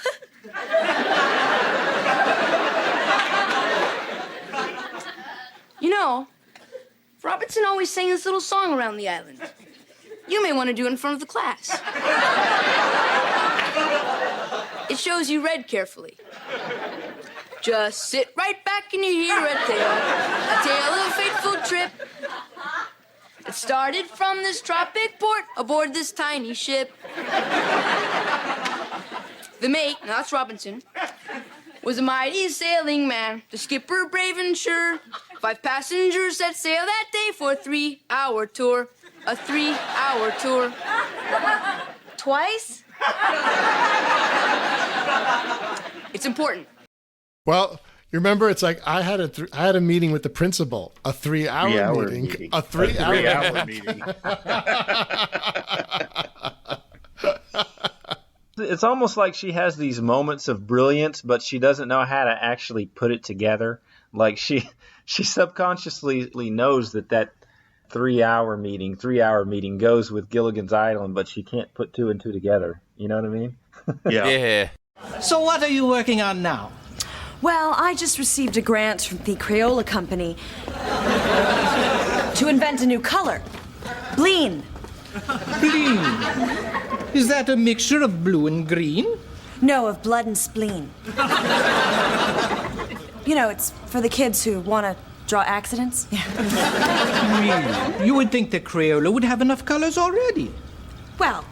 Robinson always sang this little song around the island. You may want to do it in front of the class. It shows you read carefully. Just sit right back and you hear a tale of a fateful trip. It started from this tropic port aboard this tiny ship. The mate, now that's Robinson, was a mighty sailing man, the skipper brave and sure. 5 passengers set sail that day for a 3-hour tour. A 3-hour tour. Twice? It's important. Well, you remember, it's like I had a meeting with the principal, a 3-hour meeting. A 3-hour meeting. It's almost like she has these moments of brilliance, but she doesn't know how to actually put it together. Like she subconsciously knows that 3-hour meeting goes with Gilligan's Island, but she can't put 2 and 2 together. You know what I mean? Yeah. So what are you working on now? Well, I just received a grant from the Crayola Company to invent a new color. Bleen. Bleen. Is that a mixture of blue and green? No, of blood and spleen. It's for the kids who want to draw accidents. Really? You would think that Crayola would have enough colors already. Well,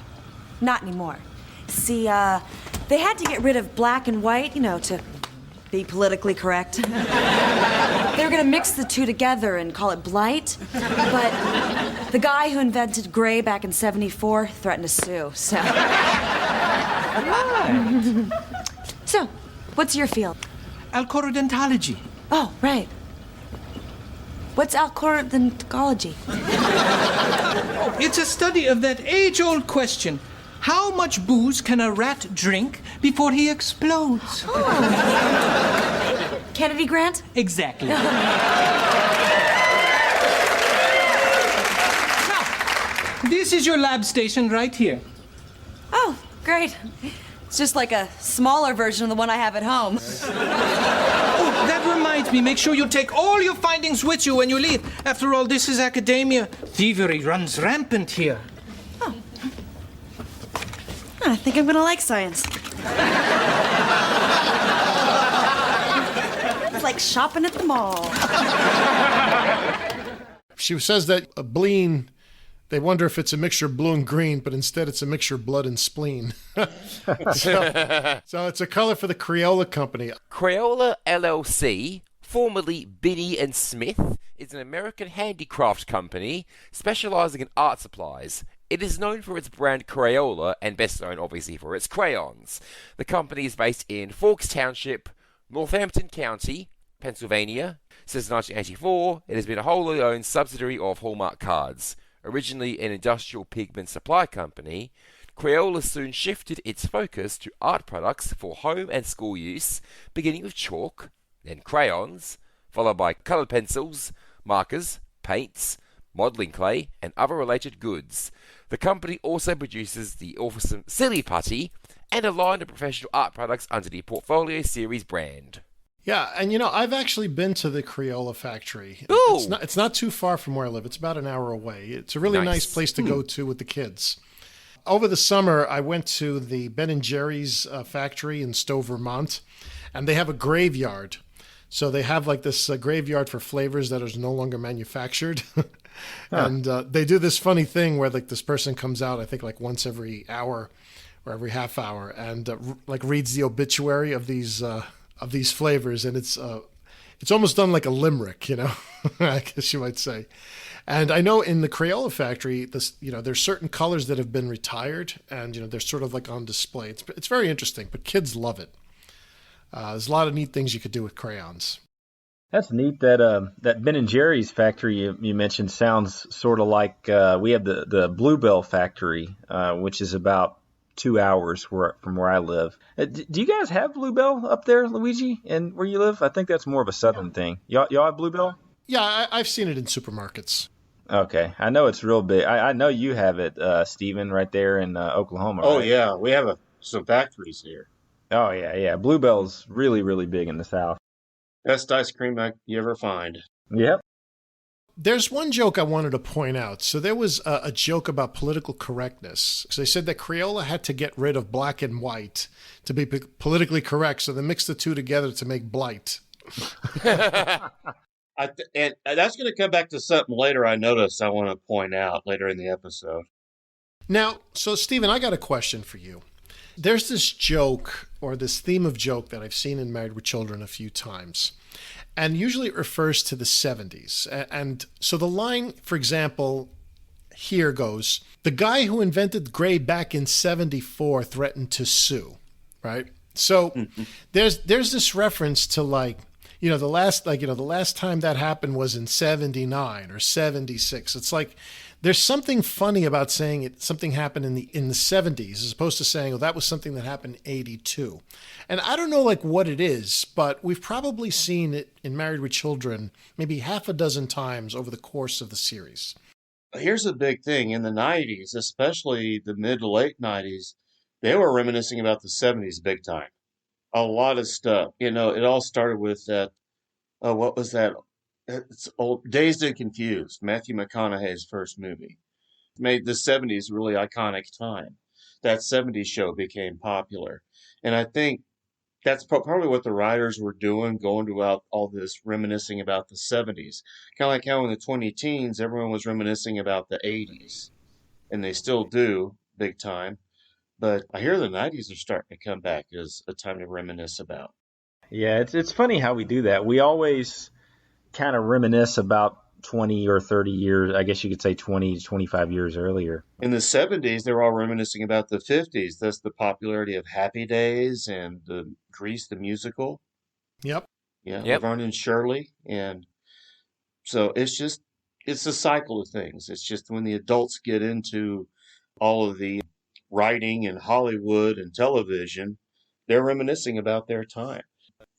not anymore. See, they had to get rid of black and white, to be politically correct. They were going to mix the two together and call it blight, but the guy who invented gray back in '74 threatened to sue, so... Right. So, what's your field? Alchorodontology. Oh, right. What's alchorodontology? Oh, it's a study of that age-old question. How much booze can a rat drink before he explodes? Oh. Kennedy Grant? Exactly. This is your lab station right here. Oh, great. It's just like a smaller version of the one I have at home. Oh, that reminds me. Make sure you take all your findings with you when you leave. After all, this is academia. Thievery runs rampant here. Oh. I think I'm gonna like science. It's like shopping at the mall. She says that Bleen, they wonder if it's a mixture of blue and green, but instead it's a mixture of blood and spleen. So it's a color for the Crayola company. Crayola LLC, formerly Binney and Smith, is an American handicraft company specializing in art supplies. It is known for its brand Crayola and best known obviously for its crayons. The company is based in Forks Township, Northampton County, Pennsylvania. Since 1984, it has been a wholly owned subsidiary of Hallmark Cards. Originally an industrial pigment supply company, Crayola soon shifted its focus to art products for home and school use, beginning with chalk, then crayons, followed by colored pencils, markers, paints, modeling clay, and other related goods. The company also produces the awesome Silly Putty and a line of professional art products under the Portfolio Series brand. Yeah, and I've actually been to the Crayola factory. Ooh. It's not too far from where I live. It's about an hour away. It's a really nice place to go to with the kids. Over the summer, I went to the Ben & Jerry's factory in Stowe, Vermont, and they have a graveyard. So they have like this graveyard for flavors that is no longer manufactured. And they do this funny thing where like this person comes out, I think like once every hour or every half hour, and like reads the obituary of these flavors, and it's almost done like a limerick, I guess you might say. And I know in the Crayola factory, there's certain colors that have been retired, and they're sort of like on display. It's very interesting, but kids love it. There's a lot of neat things you could do with crayons. That's neat that Ben & Jerry's factory you mentioned sounds sort of like we have the Bluebell factory, which is about 2 hours from where I live. Do you guys have Bluebell up there, Luigi, and where you live? I think that's more of a southern thing. Y'all have Bluebell? Yeah, I've seen it in supermarkets. Okay, I know it's real big. I know you have it, Stephen, right there in Oklahoma. Oh, right? yeah, we have some factories here. Oh, yeah. Bluebell's really, really big in the South. Best ice cream you ever find. Yep. There's one joke I wanted to point out. So there was a joke about political correctness. So they said that Crayola had to get rid of black and white to be politically correct, so they mixed the two together to make Blight. And that's going to come back to something later I noticed I want to point out later in the episode. Now, so Stephen, I got a question for you. There's this joke or this theme of joke that I've seen in Married with Children a few times. And usually it refers to the 70s. And so the line, for example, here goes, the guy who invented gray back in 74 threatened to sue, right? So there's this reference to the last time that happened was in 79 or 76. It's like there's something funny about saying something happened in the 70s as opposed to saying, oh, that was something that happened in 82. And I don't know what it is, but we've probably seen it in Married with Children maybe half a dozen times over the course of the series. Here's the big thing. In the 90s, especially the mid to late 90s, they were reminiscing about the 70s big time. A lot of stuff. It all started with that, what was that? It's old, Dazed and Confused, Matthew McConaughey's first movie. Made the 70s a really iconic time. That 70s show became popular. And I think that's probably what the writers were doing, going throughout all this reminiscing about the 70s. Kind of like how in the 20-teens, everyone was reminiscing about the 80s. And they still do, big time. But I hear the 90s are starting to come back as a time to reminisce about. Yeah, it's funny how we do that. We always kind of reminisce about 20 or 30 years, I guess you could say 20 to 25 years earlier. In the 70s, they were all reminiscing about the 50s. That's the popularity of Happy Days and the Grease, the musical. Yep. Yeah, Yep. Laverne and Shirley. And so it's a cycle of things. It's just when the adults get into all of the writing and Hollywood and television, they're reminiscing about their time.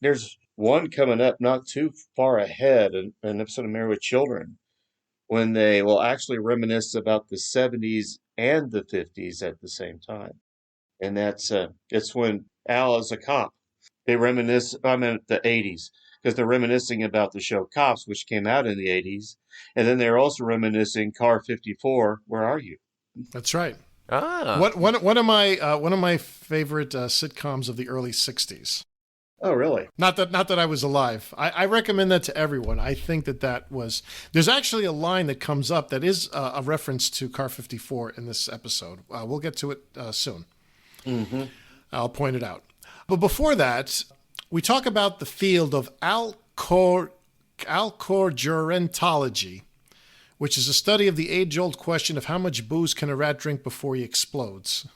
There's one coming up not too far ahead, an episode of Married with Children, when they will actually reminisce about the 70s and the 50s at the same time. And it's when Al is a cop. They reminisce, I mean, the 80s, because they're reminiscing about the show Cops, which came out in the 80s. And then they're also reminiscing Car 54, Where Are You? That's right. Ah. One of my favorite sitcoms of the early 60s. Oh, really? Not that I was alive. I recommend that to everyone. I think that was... There's actually a line that comes up that is a reference to Car 54 in this episode. We'll get to it soon. Mm-hmm. I'll point it out. But before that, we talk about the field of alcoholgerontology, which is a study of the age-old question of how much booze can a rat drink before he explodes.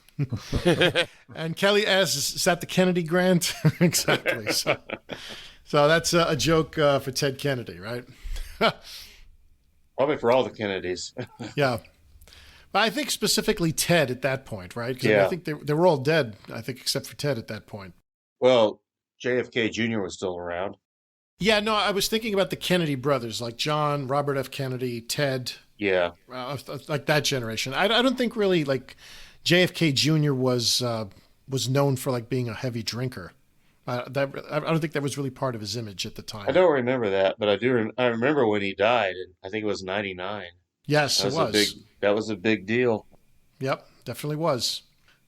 And Kelly asks, is that the Kennedy grant? Exactly. So that's a joke for Ted Kennedy, right? Probably for all the Kennedys. Yeah. But I think specifically Ted at that point, right? Because Yeah. I think they were all dead, I think, except for Ted at that point. Well, JFK Jr. was still around. Yeah, no, I was thinking about the Kennedy brothers, like John, Robert F. Kennedy, Ted. Yeah. Like that generation. I don't think really like JFK Jr. was known for like being a heavy drinker. I don't think that was really part of his image at the time. I don't remember that, but I remember when he died. And I think it was 99. Yes, it was. That was a big deal. Yep, definitely was.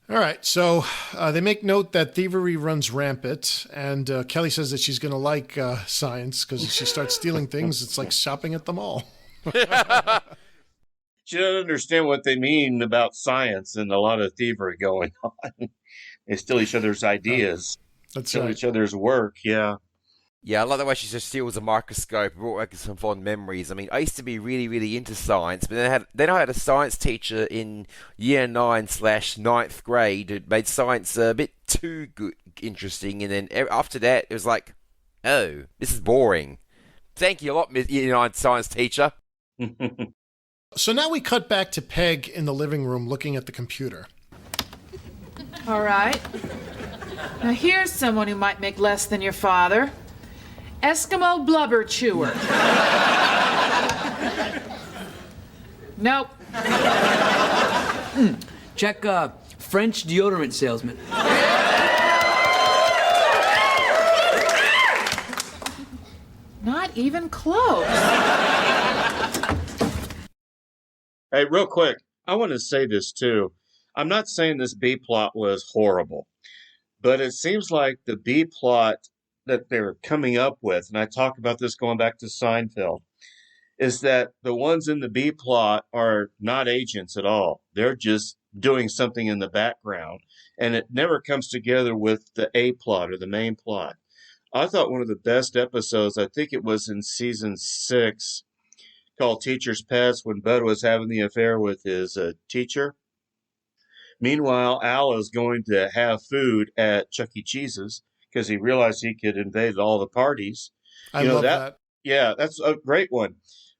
All right, so they make note that thievery runs rampant, and Kelly says that she's going to like science because if she starts stealing things, it's like shopping at the mall. She doesn't understand what they mean about science and a lot of thievery going on. They steal each other's ideas. That's steal right. each other's work, yeah. Yeah, I like the way she just steals a microscope. It brought back some fond memories. I mean, I used to be really, really into science, but then I had a science teacher in year 9/9th grade who made science a bit too good, interesting, and then after that, it was like, oh, this is boring. Thank you a lot, year 9 science teacher. So now we cut back to Peg in the living room looking at the computer. All right. Now here's someone who might make less than your father. Eskimo blubber chewer. Nope. Check French deodorant salesman. Not even close. Hey, real quick, I want to say this too. I'm not saying this B plot was horrible, but it seems like the B plot that they're coming up with, and I talk about this going back to Seinfeld, is that the ones in the B plot are not agents at all. They're just doing something in the background, and it never comes together with the A plot or the main plot. I thought one of the best episodes, I think it was in season 6, called Teacher's Pets, when Bud was having the affair with his teacher. Meanwhile, Al is going to have food at Chuck E. Cheese's because he realized he could invade all the parties. I love that. Yeah, that's a great one.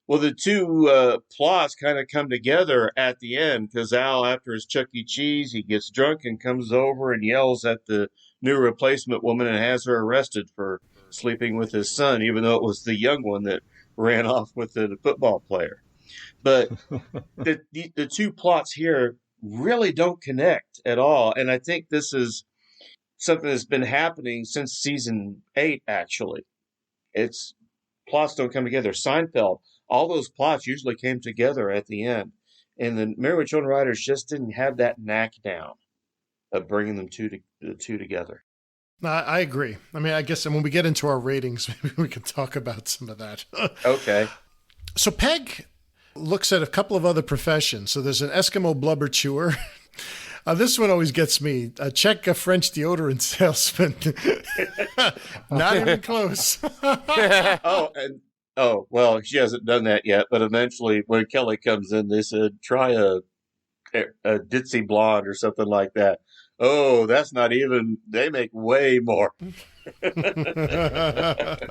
Well, the two plots kind of come together at the end because Al, after his Chuck E. Cheese, he gets drunk and comes over and yells at the new replacement woman and has her arrested for sleeping with his son, even though it was the young one that ran off with the football player. But the two plots here really don't connect at all. And I think this is something that's been happening since season 8, actually. It's plots don't come together. Seinfeld, all those plots usually came together at the end. And the Married with Children writers just didn't have that knack down of bringing the two together. I agree. I mean, I guess when we get into our ratings, maybe we can talk about some of that. Okay. So Peg looks at a couple of other professions. So there's an Eskimo blubber chewer. This one always gets me. Check a French deodorant salesman. Not even close. Oh, and Oh, well, she hasn't done that yet, but eventually when Kelly comes in, they said, try a ditzy blonde or something like that. Oh, that's not even, they make way more. You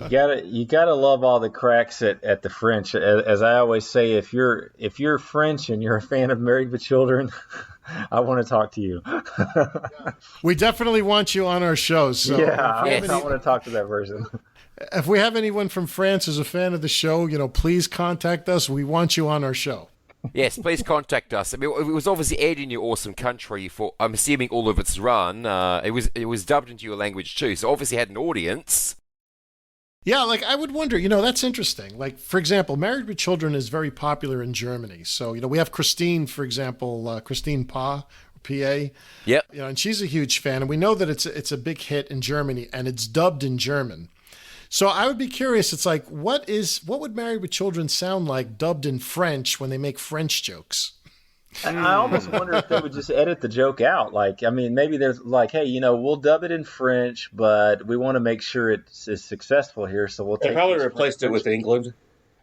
gotta love all the cracks at the French. As I always say, if you're French and you're a fan of Married with Children, I want to talk to you. We definitely want you on our show. So yeah, I want to talk to that person. If we have anyone from France who's a fan of the show, please contact us. We want you on our show. Yes, please contact us. I mean, it was obviously aired in your awesome country for, I'm assuming, all of its run. It was dubbed into your language too, so obviously had an audience. Yeah, I would wonder, that's interesting. For example, Married with Children is very popular in Germany. So, we have Christine, for example, Christine P.A. Yep. And she's a huge fan, and we know that it's a big hit in Germany, and it's dubbed in German. So I would be curious. It's what would Married with Children sound like dubbed in French when they make French jokes? I almost wonder if they would just edit the joke out. Maybe there's hey, we'll dub it in French, but we want to make sure it's successful here, so we'll take. They probably replaced it with England.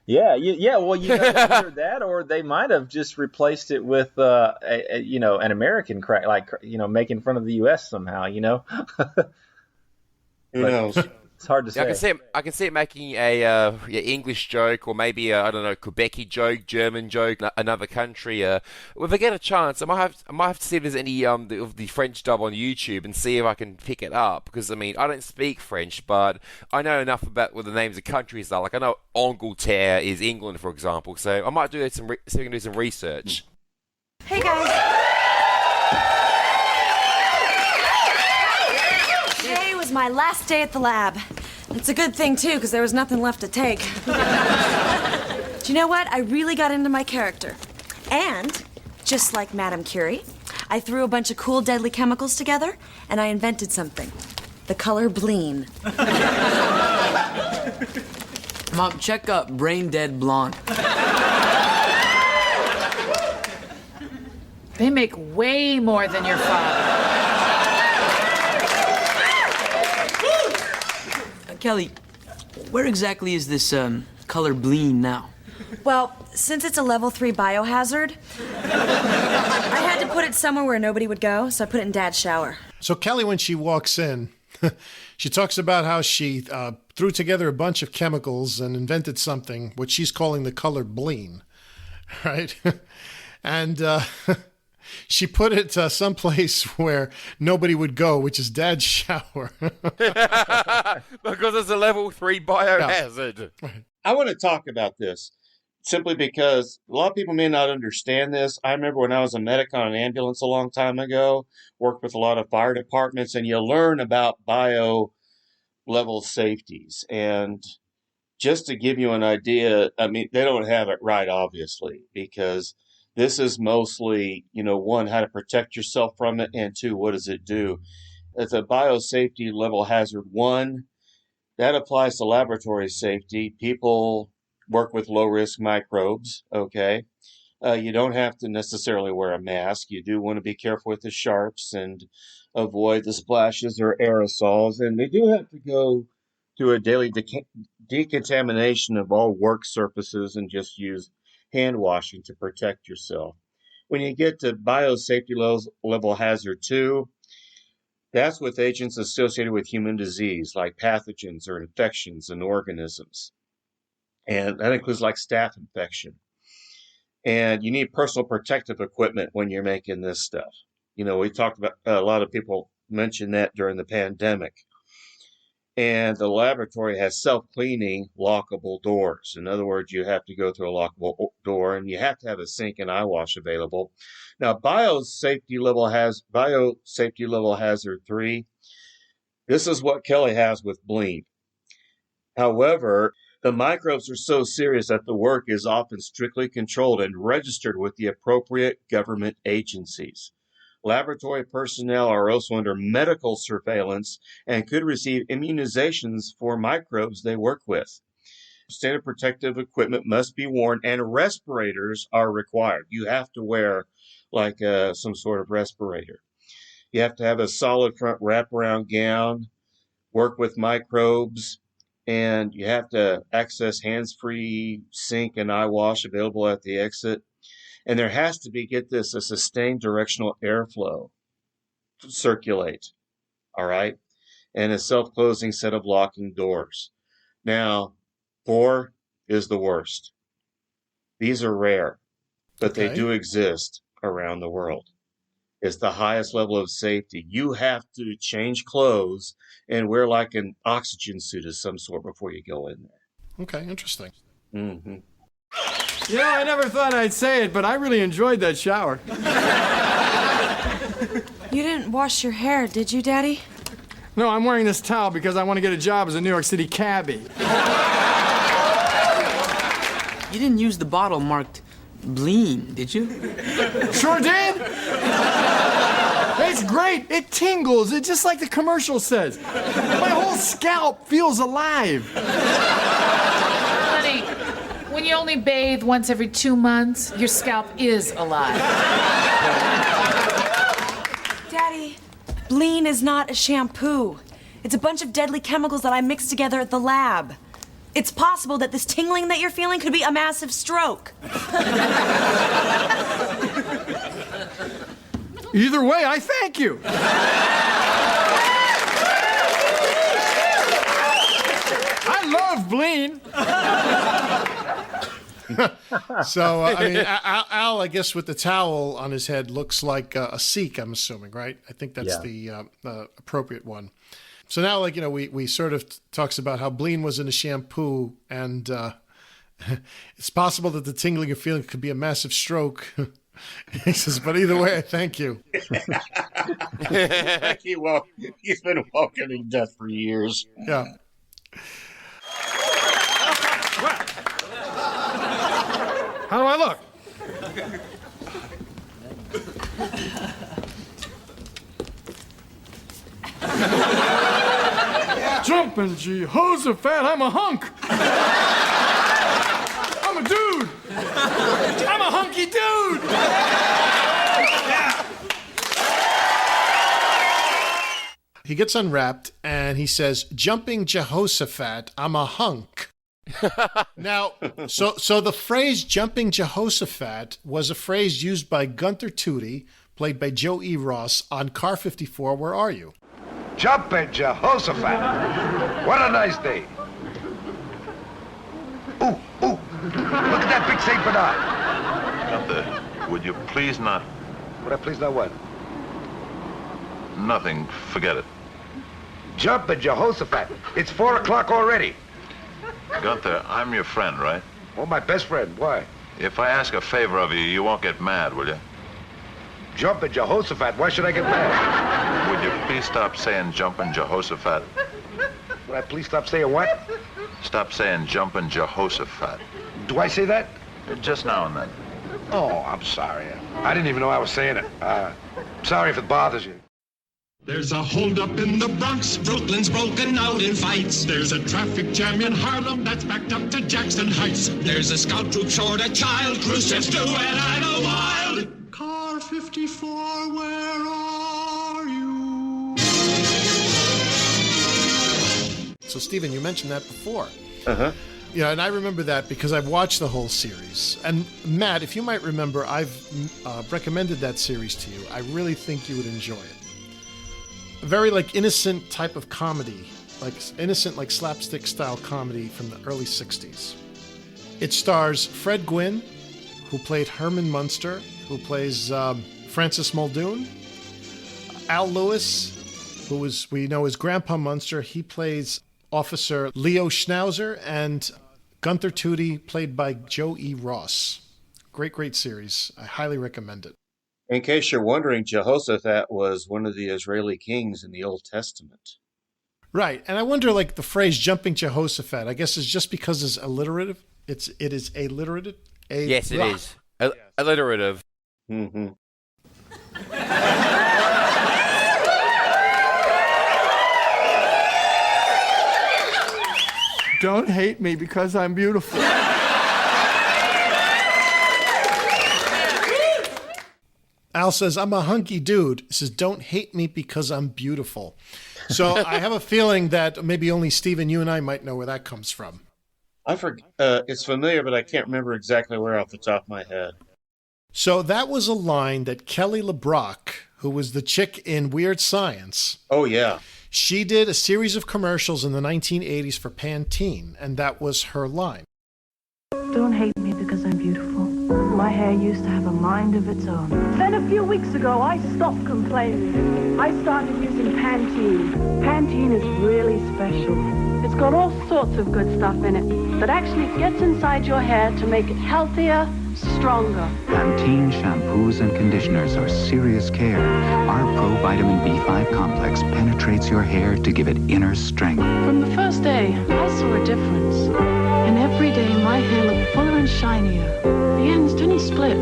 Yeah. Well, either that, or they might have just replaced it with an American crack, making fun of the U.S. somehow. Who knows? It's hard to say. I can see it making a English joke, or maybe I don't know, Quebecy joke, German joke, another country. If I get a chance, I might have to see if there's any of the French dub on YouTube and see if I can pick it up. Because I don't speak French, but I know enough about what the names of countries are. I know Angleterre is England, for example. So I might do see if we can do some research. Hey guys. Today was my last day at the lab. It's a good thing, too, because there was nothing left to take. Do you know what? I really got into my character. And, just like Madame Curie, I threw a bunch of cool, deadly chemicals together, and I invented something. The color Bleen. Mom, check Brain Dead Blonde. They make way more than your father. Kelly, where exactly is this color Bleen now? Well, since it's a level 3 biohazard, I had to put it somewhere where nobody would go, so I put it in Dad's shower. So Kelly, when she walks in, she talks about how she threw together a bunch of chemicals and invented something, which she's calling the color Bleen, right? And she put it someplace where nobody would go, which is Dad's shower. Because it's a level 3 biohazard. Yeah. I want to talk about this simply because a lot of people may not understand this. I remember when I was a medic on an ambulance a long time ago, worked with a lot of fire departments, and you learn about bio level safeties. And just to give you an idea, they don't have it right, obviously, because this is mostly, one, how to protect yourself from it, and two, what does it do? It's a biosafety level hazard 1. That applies to laboratory safety. People work with low-risk microbes, okay? You don't have to necessarily wear a mask. You do want to be careful with the sharps and avoid the splashes or aerosols. And they do have to go through a daily decontamination of all work surfaces and just use hand washing to protect yourself. When you get to biosafety level hazard 2, that's with agents associated with human disease, like pathogens or infections and organisms. And that includes staph infection. And you need personal protective equipment when you're making this stuff. We talked about, a lot of people mentioned that during the pandemic. And the laboratory has self-cleaning lockable doors. In other words, you have to go through a lockable door, and you have to have a sink and eye wash available. Now, biosafety level hazard 3, this is what Kelly has with Bleen. However, the microbes are so serious that the work is often strictly controlled and registered with the appropriate government agencies. Laboratory personnel are also under medical surveillance and could receive immunizations for microbes they work with. Standard protective equipment must be worn, and respirators are required. You have to wear some sort of respirator. You have to have a solid front wraparound gown, work with microbes, and you have to access hands-free sink and eye wash available at the exit. And there has to be, get this, a sustained directional airflow to circulate. All right. And a self-closing set of locking doors. Now, 4 is the worst. These are rare, but they do exist around the world. It's the highest level of safety. You have to change clothes and wear like an oxygen suit of some sort before you go in there. Okay, interesting. Mm-hmm. You know, I never thought I'd say it, but I really enjoyed that shower. You didn't wash your hair, did you, Daddy? No, I'm wearing this towel because I want to get a job as a New York City cabbie. You didn't use the bottle marked Bleen, did you? Sure did. It's great. It tingles. It's just like the commercial says. My whole scalp feels alive. Honey, when you only bathe once every 2 months, your scalp is alive. Daddy, Bleen is not a shampoo. It's a bunch of deadly chemicals that I mixed together at the lab. It's possible that this tingling that you're feeling could be a massive stroke. Either way, I thank you. I love Bleen. So, I mean, Al, I guess with the towel on his head looks like a Sikh, I'm assuming, right? I think that's the appropriate one. So now, like, you know, we sort of talks about how Bleen was in a shampoo, and it's possible that the tingling you're feeling could be a massive stroke. He says, but either way, I thank you. He's been welcoming death for years. Yeah. How do I look? Jumping Jehoshaphat, I'm a hunk. I'm a dude. I'm a hunky dude. He gets unwrapped and he says, "Jumping Jehoshaphat, I'm a hunk." Now, so the phrase "jumping Jehoshaphat" was a phrase used by Gunther Tootie, played by Joe E. Ross, on Car 54, Where Are You? Jumping Jehoshaphat. What a nice day. Ooh, ooh. Look at that big St. Bernard. Gunther, would you please not... Would I please not what? Nothing. Forget it. Jumping Jehoshaphat. It's 4 o'clock already. Gunther, I'm your friend, right? Oh, my best friend. Why? If I ask a favor of you, you won't get mad, will you? Jumping Jehoshaphat. Why should I get mad? Would you please stop saying jumping Jehoshaphat? Would I please stop saying what? Stop saying jumping Jehoshaphat. Do I say that? Just now and then. Oh, I'm sorry. I didn't even know I was saying it. Sorry if it bothers you. There's a holdup in the Bronx. Brooklyn's broken out in fights. There's a traffic jam in Harlem that's backed up to Jackson Heights. There's a scout troop short a child. Khrushchev's doing it a wild. Car 54, where are you? So, Stephen, you mentioned that before. Uh-huh. Yeah, and I remember that because I've watched the whole series. And Matt, if you might remember, I've recommended that series to you. I really think you would enjoy it. A very, like, innocent type of comedy, like innocent, like slapstick style comedy from the early 60s. It stars Fred Gwynne, who played Herman Munster, who plays Francis Muldoon. Al Lewis, who we know as Grandpa Munster, he plays Officer Leo Schnauzer, and Gunther Tootie, played by Joe E. Ross. Great, great series. I highly recommend it. In case you're wondering, Jehoshaphat was one of the Israeli kings in the Old Testament. Right, and I wonder, like, the phrase "jumping Jehoshaphat," I guess is just because it's alliterative. It is alliterative. Yes, it is. Alliterative. Mm-hmm. Don't hate me because I'm beautiful. Al says, I'm a hunky dude. He says, don't hate me because I'm beautiful. So I have a feeling that maybe only Stephen, you and I might know where that comes from. I forget. It's familiar, but I can't remember exactly where off the top of my head. So that was a line that Kelly LeBrock, who was the chick in Weird Science. Oh, yeah. She did a series of commercials in the 1980s for Pantene, and that was her line. Don't hate me because I'm beautiful. My hair used to have a mind of its own. Then a few weeks ago, I stopped complaining. I started using Pantene. Pantene is really special. It's got all sorts of good stuff in it that actually gets inside your hair to make it healthier, stronger. Pantene shampoos and conditioners are serious care. Our Pro-Vitamin B5 complex penetrates your hair to give it inner strength. From the first day, I saw a difference. And every day, my hair looked fuller and shinier. The ends didn't split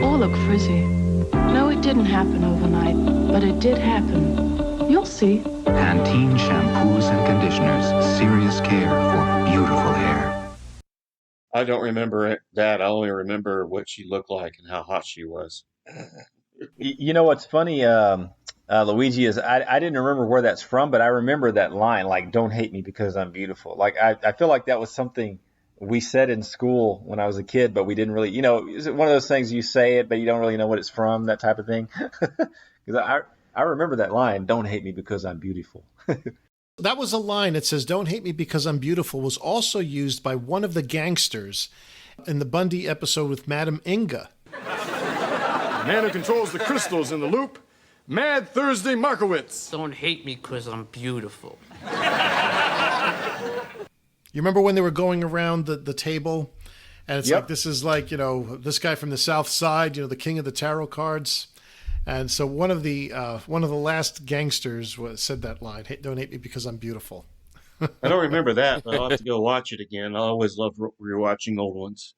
or look frizzy. No, it didn't happen overnight, but it did happen. You'll see. Pantene shampoos and conditioners, serious care for beautiful hair. I don't remember that. I only remember what she looked like and how hot she was. You know what's funny, Luigi, is I didn't remember where that's from, but I remember that line, like, don't hate me because I'm beautiful. Like, I feel like that was something we said in school when I was a kid, but we didn't really, is it one of those things you say it, but you don't really know what it's from, that type of thing? Because I remember that line, don't hate me because I'm beautiful. That was a line that says, don't hate me because I'm beautiful, was also used by one of the gangsters in the Bundy episode with Madam Inga. The man who controls the crystals in the loop, Mad Thursday Markowitz. Don't hate me because I'm beautiful. You remember when they were going around the table? And it's Yep. like, this is like, this guy from the South Side, the king of the tarot cards. And so one of the last gangsters said that line, hey, don't hate me because I'm beautiful. I don't remember that, but I'll have to go watch it again. I always love rewatching old ones.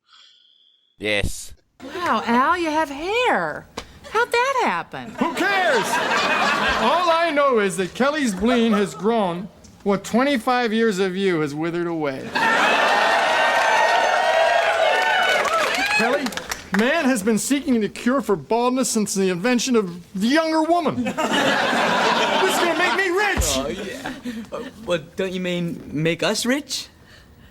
Yes. Wow, Al, you have hair. How'd that happen? Who cares? All I know is that Kelly's Bleen has grown what 25 years of you has withered away. Kelly, man has been seeking the cure for baldness since the invention of the younger woman. This is gonna make me rich! Oh, yeah. Well, don't you mean make us rich?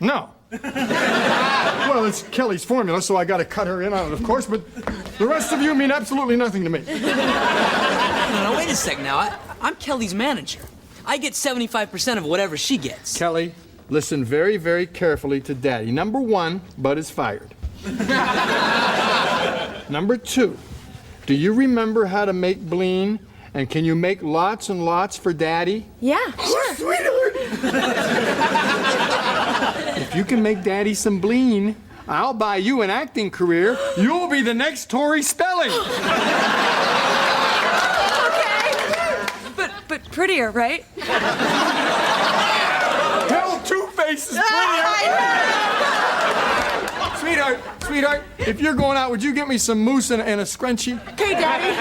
No. Well, it's Kelly's formula, so I gotta cut her in on it, of course, but the rest of you mean absolutely nothing to me. No, wait a sec now. I'm Kelly's manager. I get 75% of whatever she gets. Kelly, listen very, very carefully to Daddy. Number one, Bud is fired. Number two, do you remember how to make Bleen? And can you make lots and lots for Daddy? Yeah, sure. Sweetheart! If you can make Daddy some Bleen, I'll buy you an acting career. You'll be the next Tori Spelling. But prettier, right? Hell, Two-Face is prettier. Sweetheart, if you're going out, would you get me some mousse and a scrunchie? Okay, Daddy.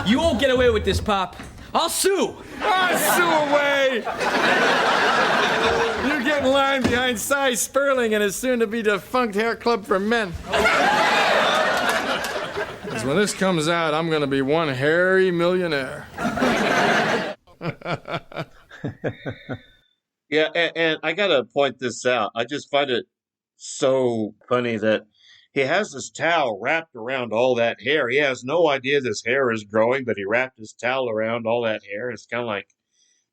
You won't get away with this, Pop. I'll sue. I'll sue away. You get in line behind Cy Sperling and his soon-to-be defunct hair club for men. Because when this comes out, I'm going to be one hairy millionaire. Yeah, and I got to point this out. I just find it so funny that he has this towel wrapped around all that hair. He has no idea this hair is growing, but he wrapped his towel around all that hair. It's kind of like,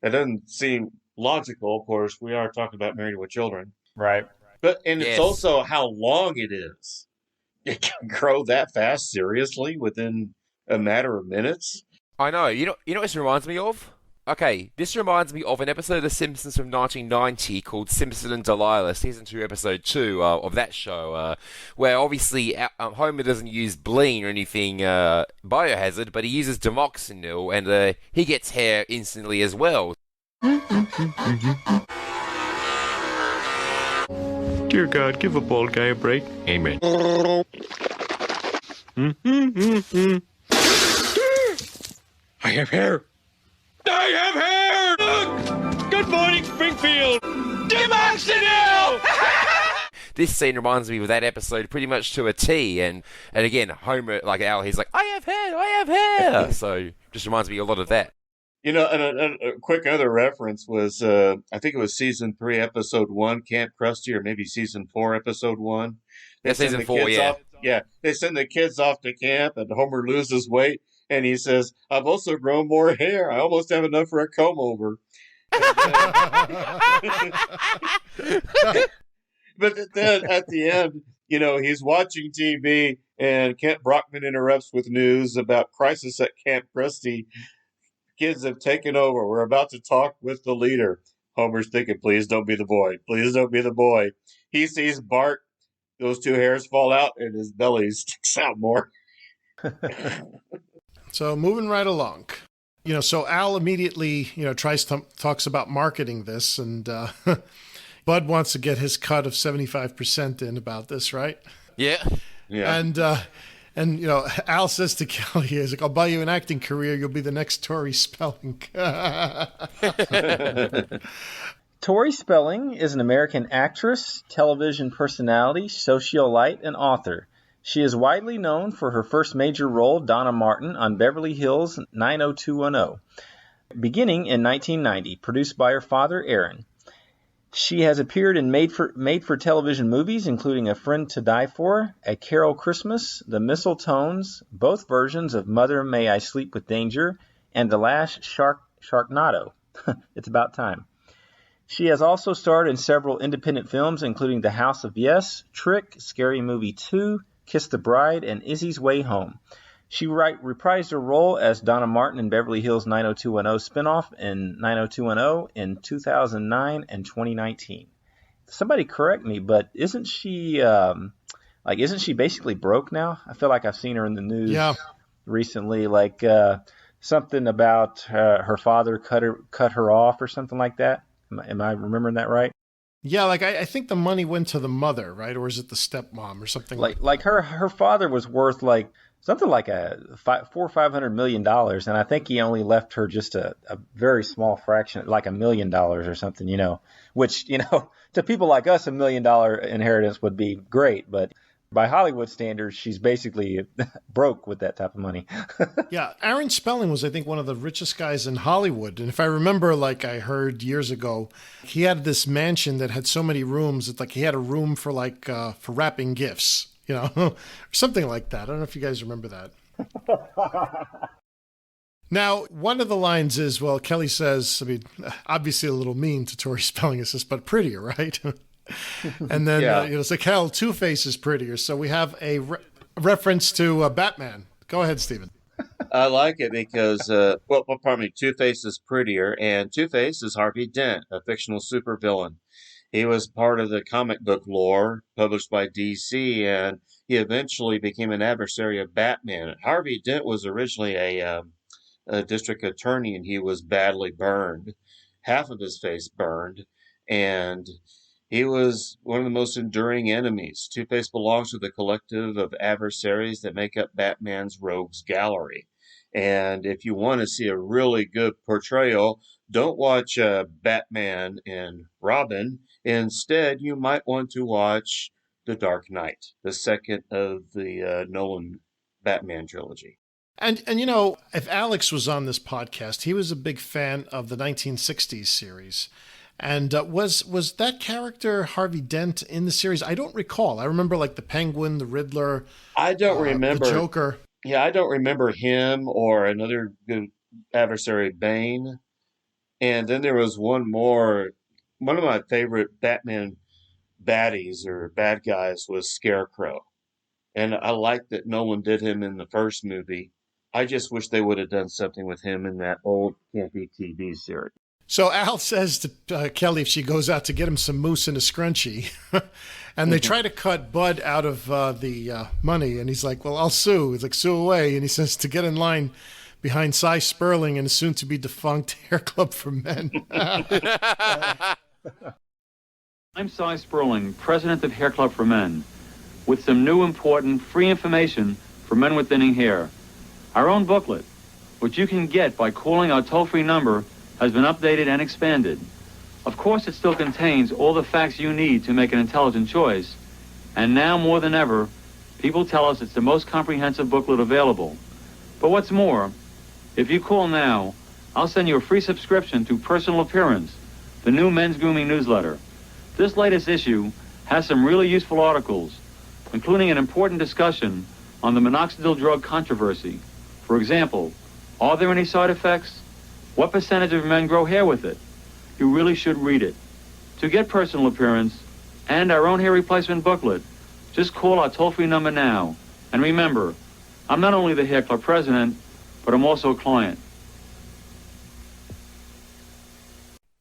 that doesn't seem logical. Of course, we are talking about Married with Children. Right. It's also how long it is. It can grow that fast, seriously, within a matter of minutes. I know. You know what this reminds me of? Okay, this reminds me of an episode of The Simpsons from 1990 called Simpson and Delilah, Season 2, Episode 2 of that show, where obviously Homer doesn't use Bleen or anything biohazard, but he uses Demoxenil, and he gets hair instantly as well. Dear God, give a bald guy a break. Amen. I have hair. I have hair! Good morning, Springfield! Demoxenil! this scene reminds me of that episode pretty much to a T. And again, Homer, like Al, he's like, I have hair. So just reminds me a lot of that. You know, and a quick other reference was, I think it was season 3, episode 1, Camp Krusty, or maybe season 4, episode 1. Yeah, season 4, yeah. They send the kids off to camp, and Homer loses weight, and he says, I've also grown more hair. I almost have enough for a comb over. But then at the end, you know, he's watching TV, and Kent Brockman interrupts with news about crisis at Camp Krusty. Kids have taken over. We're about to talk with the leader. Homer's thinking, please don't be the boy. Please don't be the boy. He sees Bart. Those 2 hairs fall out and his belly sticks out more. So moving right along. You know, so Al immediately, you know, talks about marketing this, and Bud wants to get his cut of 75% in about this, right? Yeah. And you know, Al says to Kelly, he's like, I'll buy you an acting career. You'll be the next Tori Spelling. Tori Spelling is an American actress, television personality, socialite, and author. She is widely known for her first major role, Donna Martin, on Beverly Hills 90210, beginning in 1990, produced by her father, Aaron. She has appeared in made-for-television movies, including A Friend to Die For, A Carol Christmas, The Mistletones, both versions of Mother May I Sleep with Danger, and The Last Sharknado. It's about time. She has also starred in several independent films, including The House of Yes, Trick, Scary Movie 2, Kiss the Bride, and Izzy's Way Home. She reprised her role as Donna Martin in Beverly Hills 90210 spinoff in 90210 in 2009 and 2019. Somebody correct me, but isn't she basically broke now? I feel like I've seen her in the news recently, like something about her father cut her off or something like that. Am I remembering that right? Yeah, like I think the money went to the mother, right? Or is it the stepmom or something like her father was worth like something like $400 or $500 million, and I think he only left her just a very small fraction, like $1 million or something, you know, which, you know, to people like us, $1 million inheritance would be great, but by Hollywood standards, she's basically broke with that type of money. Yeah, Aaron Spelling was, I think, one of the richest guys in Hollywood. And if I remember, like I heard years ago, he had this mansion that had so many rooms. It's like he had a room for for wrapping gifts, you know, or something like that. I don't know if you guys remember that. Now, one of the lines is, well, Kelly says, I mean, obviously a little mean to Tori Spelling, it says, but prettier, right? And then it's like, hell, Two-Face is prettier. So we have a reference to Batman. Go ahead, Stephen. I like it because, Two-Face is prettier, and Two-Face is Harvey Dent, a fictional supervillain. He was part of the comic book lore published by DC, and he eventually became an adversary of Batman. Harvey Dent was originally a district attorney, and he was badly burned. Half of his face burned, and he was one of the most enduring enemies. Two-Face belongs to the collective of adversaries that make up Batman's rogues gallery. And if you want to see a really good portrayal, don't watch Batman and Robin. Instead, you might want to watch The Dark Knight, the second of the Nolan Batman trilogy. And you know, if Alex was on this podcast, he was a big fan of the 1960s series. And was that character Harvey Dent in the series? I don't recall. I remember like the Penguin, the Riddler. I don't remember the Joker. Yeah, I don't remember him or another good adversary, Bane. And then there was one more. One of my favorite Batman baddies or bad guys was Scarecrow. And I like that Nolan did him in the first movie. I just wish they would have done something with him in that old campy TV series. So Al says to Kelly if she goes out to get him some mousse and a scrunchie, and they try to cut Bud out of the money, and he's like, well, I'll sue. He's like, sue away. And he says to get in line behind Cy Sperling and soon-to-be-defunct Hair Club for Men. I'm Cy Sperling, president of Hair Club for Men, with some new important free information for men with thinning hair. Our own booklet, which you can get by calling our toll-free number, has been updated and expanded. Of course, it still contains all the facts you need to make an intelligent choice, And now more than ever, people tell us it's the most comprehensive booklet available. But what's more, if you call now, I'll send you a free subscription to Personal Appearance, the new men's grooming newsletter. This latest issue has some really useful articles, including an important discussion on the minoxidil drug controversy. For example, are there any side effects? What percentage of men grow hair with it? You really should read it. To get Personal Appearance and our own hair replacement booklet, just call our toll-free number now. And remember, I'm not only the Hair Club president, but I'm also a client.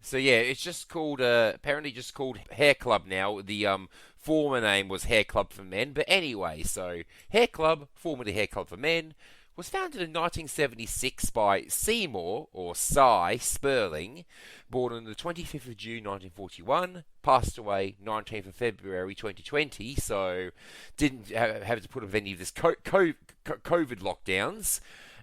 So yeah, it's just called, apparently just called Hair Club now. The former name was Hair Club for Men. But anyway, so Hair Club, formerly Hair Club for Men, was founded in 1976 by Seymour, or Cy, Sperling, born on the 25th of June 1941, passed away 19th of February 2020, so didn't have to put up with any of this COVID lockdowns.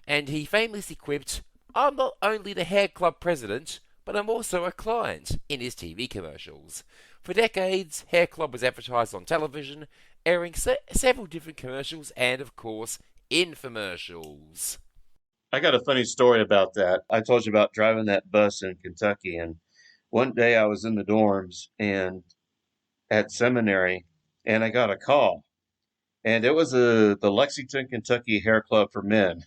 And he famously quipped, "I'm not only the Hair Club president, but I'm also a client," in his TV commercials. For decades, Hair Club was advertised on television, airing several different commercials and, of course, infomercials. I got a funny story about that. I told you about driving that bus in Kentucky, and one day I was in the dorms and at seminary, and I got a call, and it was the Lexington, Kentucky Hair Club for Men.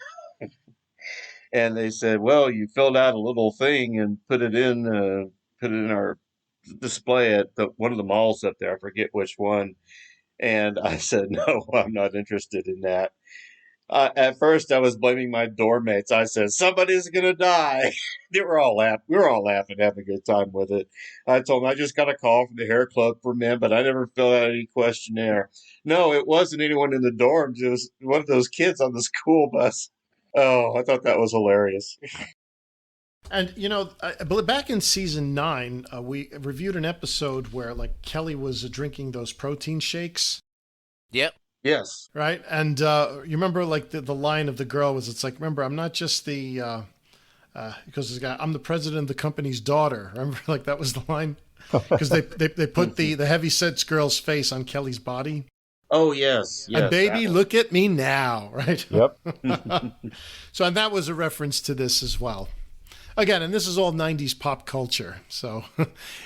And they said, "Well, you filled out a little thing and put it in our display at one of the malls up there. I forget which one." And I said, "No, I'm not interested in that." At first, I was blaming my dorm mates. I said, "Somebody's gonna die." They were all laughing. We were all laughing, having a good time with it. I told them I just got a call from the Hair Club for Men, but I never filled out any questionnaire. No, it wasn't anyone in the dorms. It was one of those kids on the school bus. Oh, I thought that was hilarious. And, you know, back in season 9, we reviewed an episode where, like, Kelly was drinking those protein shakes. Yep. Yes. Right? And you remember, like, the line of the girl was, it's like, remember, I'm not just the, because this guy, I'm the president of the company's daughter. Remember, like, that was the line? Because they put the heavy-set girl's face on Kelly's body. Oh, yes. And baby, look at me now, right? Yep. So and that was a reference to this as well. Again, and this is all 90s pop culture. So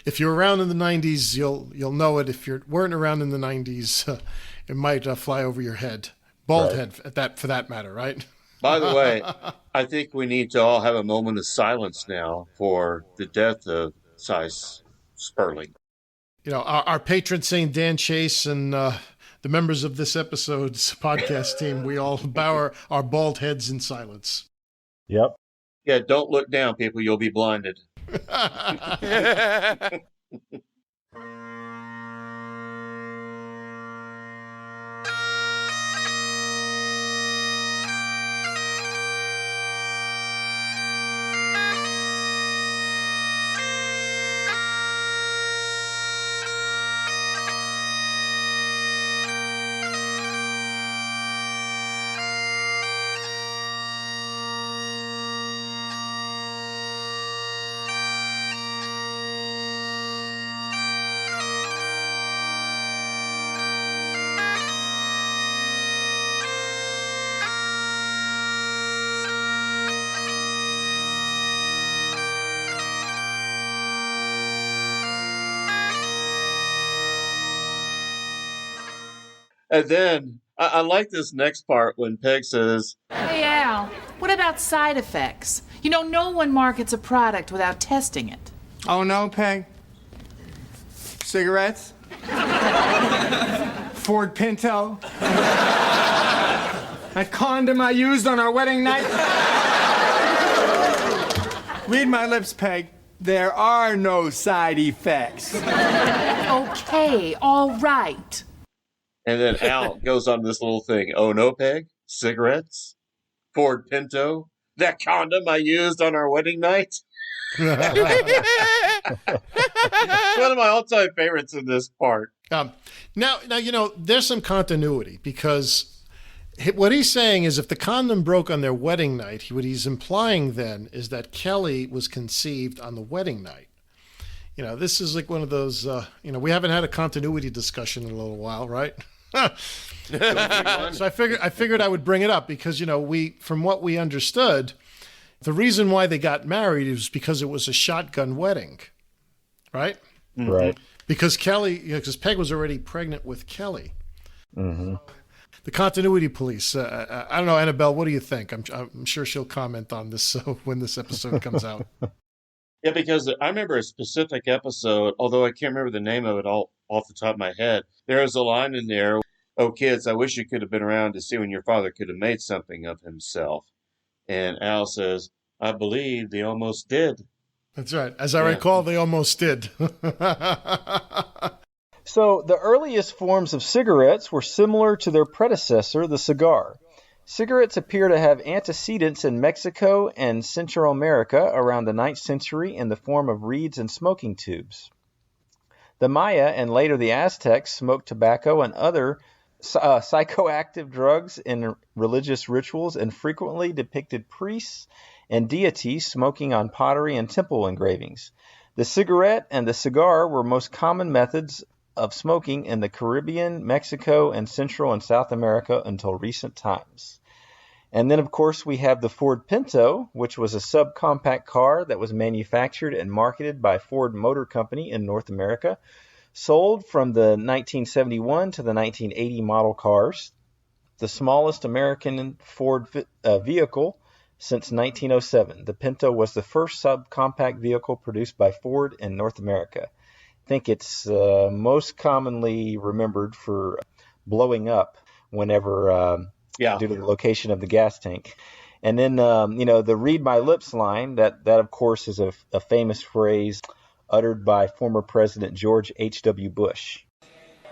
if you're around in the 90s, you'll know it. If you weren't around in the 90s, it might fly over your head. Bald head, for that matter, right? By the way, I think we need to all have a moment of silence now for the death of Cy Sperling. You know, our patron saint Dan Chase and the members of this episode's podcast team, we all bow our bald heads in silence. Yep. Yeah, don't look down, people. You'll be blinded. And then I like this next part when Peg says, Hey, Al, what about side effects? You know, no one markets a product without testing it. Oh, no, Peg? Cigarettes? Ford Pinto? That condom I used on our wedding night? Read my lips, Peg. There are no side effects. Okay, all right. and then Al goes on this little thing. Oh, no, Peg? Cigarettes? Ford Pinto? That condom I used on our wedding night? One of my all-time favorites in this part. Now, you know, there's some continuity because what he's saying is if the condom broke on their wedding night, what he's implying then is that Kelly was conceived on the wedding night. this is like one of those, we haven't had a continuity discussion in a little while, right? So I figured I would bring it up because, from what we understood, the reason why they got married was because it was a shotgun wedding, right? Mm-hmm. Right. Because because Peg was already pregnant with Kelly. Mm-hmm. The continuity police. I don't know, Annabelle. What do you think? I'm sure she'll comment on this when this episode comes out. Yeah, because I remember a specific episode, although I can't remember the name of it all off the top of my head. There is a line in there, "Oh, kids, I wish you could have been around to see when your father could have made something of himself." And Al says, "I believe they almost did." That's right. As I recall, they almost did. So the earliest forms of cigarettes were similar to their predecessor, the cigar. Cigarettes appear to have antecedents in Mexico and Central America around the 9th century in the form of reeds and smoking tubes. The Maya and later the Aztecs smoked tobacco and other psychoactive drugs in religious rituals and frequently depicted priests and deities smoking on pottery and temple engravings. The cigarette and the cigar were most common methods of smoking in the Caribbean, Mexico, and Central and South America until recent times. And then, of course, we have the Ford Pinto, which was a subcompact car that was manufactured and marketed by Ford Motor Company in North America, sold from the 1971 to the 1980 model cars. The smallest American Ford vehicle since 1907. The Pinto was the first subcompact vehicle produced by Ford in North America. I think it's most commonly remembered for blowing up whenever, due to the location of the gas tank. And then, the "read my lips" line, that of course is a famous phrase uttered by former President George H.W. Bush.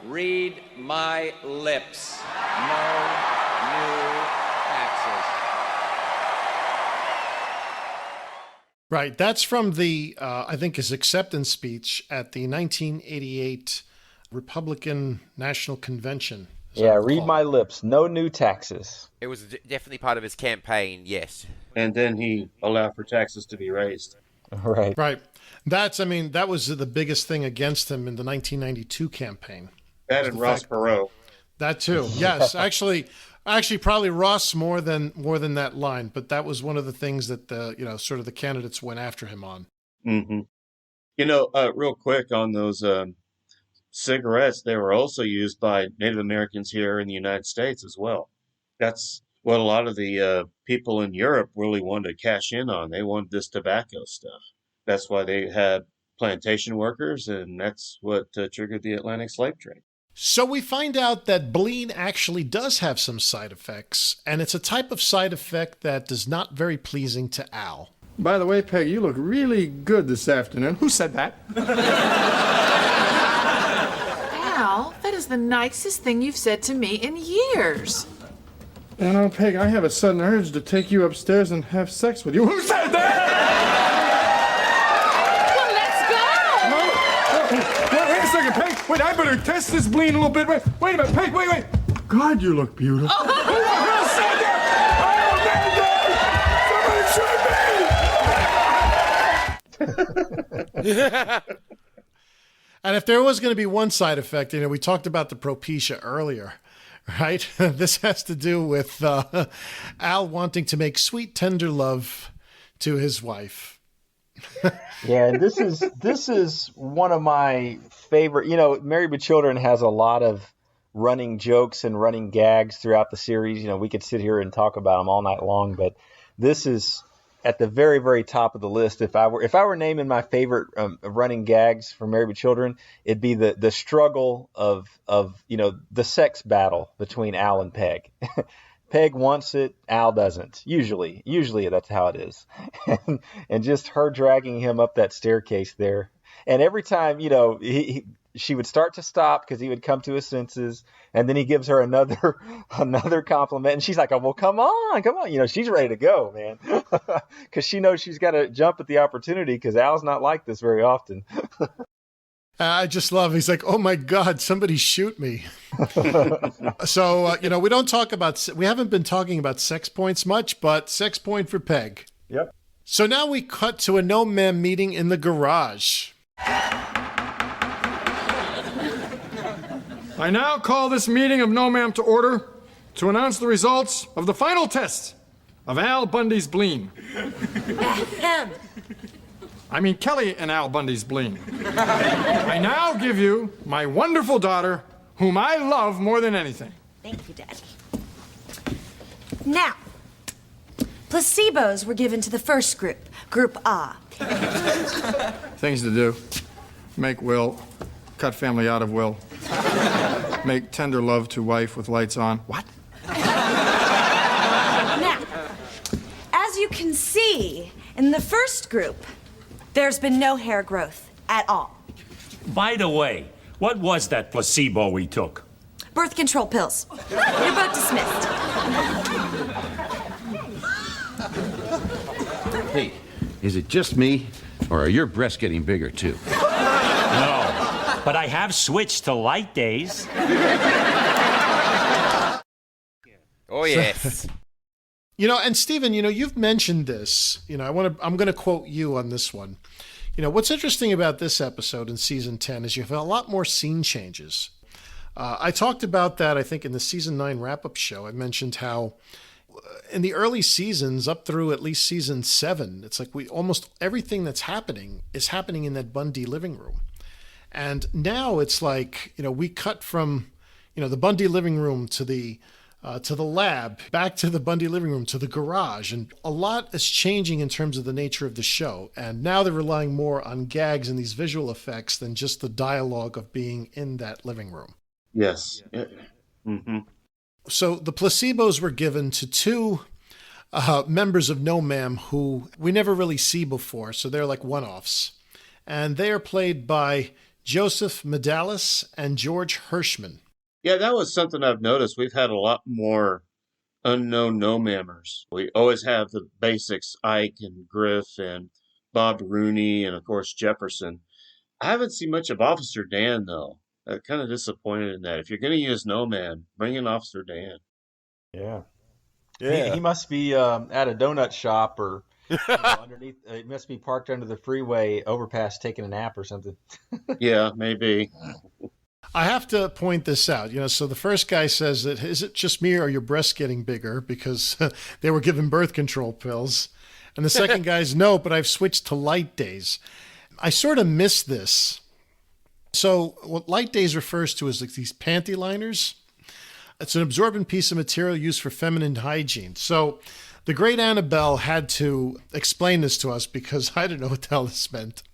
Read my lips. No new taxes. Right. That's from the, I think, his acceptance speech at the 1988 Republican National Convention. Yeah, read my lips. No new taxes. It was definitely part of his campaign, yes. And then he allowed for taxes to be raised. Right. Right. That was the biggest thing against him in the 1992 campaign. That and Ross Perot. That too. Yes. Actually, probably Ross more than that line, but that was one of the things that sort of the candidates went after him on. Mm-hmm. Real quick on those cigarettes, they were also used by Native Americans here in the United States as well. That's what a lot of the people in Europe really wanted to cash in on. They wanted this tobacco stuff. That's why they had plantation workers, and that's what triggered the Atlantic slave trade. So we find out that Bleen actually does have some side effects, and it's a type of side effect that is not very pleasing to Al. By the way, Peg, you look really good this afternoon. Who said that? Al, that is the nicest thing you've said to me in years. Peg, I have a sudden urge to take you upstairs and have sex with you. Who said that? Wait a second, Peg. Wait, I better test this Bleen a little bit. Wait a minute, Peg, wait. God, you look beautiful. Who said that? I don't know. And if there was going to be one side effect, we talked about the Propecia earlier, right? This has to do with Al wanting to make sweet, tender love to his wife. Yeah, and this is one of my favorite. Married with Children has a lot of running jokes and running gags throughout the series. We could sit here and talk about them all night long, but this is at the very, very top of the list. If I were naming my favorite running gags for Married with Children, it'd be the struggle of the sex battle between Al and Peg. Peg wants it, Al doesn't. Usually that's how it is. And just her dragging him up that staircase there. And every time, she would start to stop because he would come to his senses, and then he gives her another compliment, and she's like, "Oh, well, come on." She's ready to go, man, because she knows she's got to jump at the opportunity because Al's not like this very often. I just love. He's like, "Oh my God, somebody shoot me!" So we haven't been talking about sex points much, but sex point for Peg. Yep. So now we cut to a no-man meeting in the garage. I now call this meeting of No Ma'am to order to announce the results of the final test of Al Bundy's Bleen. Ahem. I mean Kelly and Al Bundy's Bleen. I now give you my wonderful daughter, whom I love more than anything. Thank you, Daddy. Now, placebos were given to the first group, Group A. Things to do. Make will, cut family out of will. Make tender love to wife with lights on. What? Now, as you can see, in the first group, there's been no hair growth at all. By the way, what was that placebo we took? Birth control pills. You're both dismissed. Hey, is it just me, or are your breasts getting bigger too? No, but I have switched to light days. Oh, yes. And Stephen, you've mentioned this. I'm going to quote you on this one. What's interesting about this episode in season 10 is you have a lot more scene changes. I talked about that, I think, in the season 9 wrap-up show. I mentioned how in the early seasons, up through at least season 7, it's like almost everything that's happening is happening in that Bundy living room. And now it's like, we cut from, the Bundy living room to the lab, back to the Bundy living room, to the garage. And a lot is changing in terms of the nature of the show. And now they're relying more on gags and these visual effects than just the dialogue of being in that living room. Yes. Mm-hmm. So the placebos were given to two members of No Ma'am who we never really see before. So they're like one-offs. And they are played by Joseph Medalis and George Hirschman. Yeah, that was something I've noticed. We've had a lot more unknown no-mammers. We always have the basics, Ike and Griff and Bob Rooney and, of course, Jefferson. I haven't seen much of Officer Dan, though. I'm kind of disappointed in that. If you're going to use No Man, bring in Officer Dan. Yeah. Yeah. He must be at a donut shop or underneath. He must be parked under the freeway overpass taking a nap or something. Yeah, maybe. I have to point this out. So the first guy says that, is it just me or are your breasts getting bigger? Because they were given birth control pills. And the second guy's, no, but I've switched to light days. I sort of missed this. So what light days refers to is like these panty liners. It's an absorbent piece of material used for feminine hygiene. So the great Annabelle had to explain this to us because I didn't know what the hell this meant.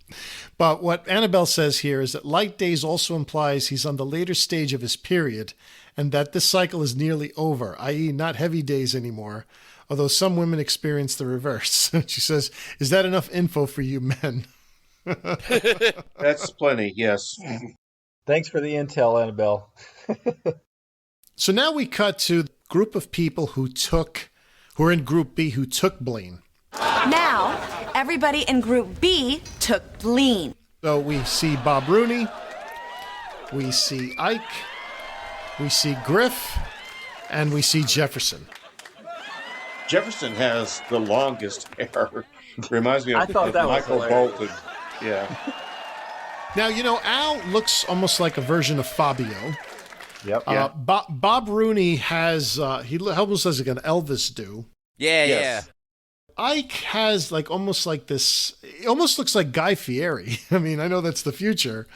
But what Annabelle says here is that light days also implies he's on the later stage of his period and that this cycle is nearly over, i.e. not heavy days anymore, although some women experience the reverse. She says, is that enough info for you men? That's plenty, yes. Thanks for the intel, Annabelle. So now we cut to the group of people who are in Group B who took Bleen. Now, everybody in Group B took Bleen. So we see Bob Rooney, we see Ike, we see Griff, and we see Jefferson. Jefferson has the longest hair. Reminds me of I thought that was Michael hilarious. Bolton. Yeah. Now, Al looks almost like a version of Fabio. Yep. Bob Rooney has, he almost has like an Elvis do. Yeah, Yes. yeah. Ike has almost like this, it almost looks like Guy Fieri. I mean, I know that's the future,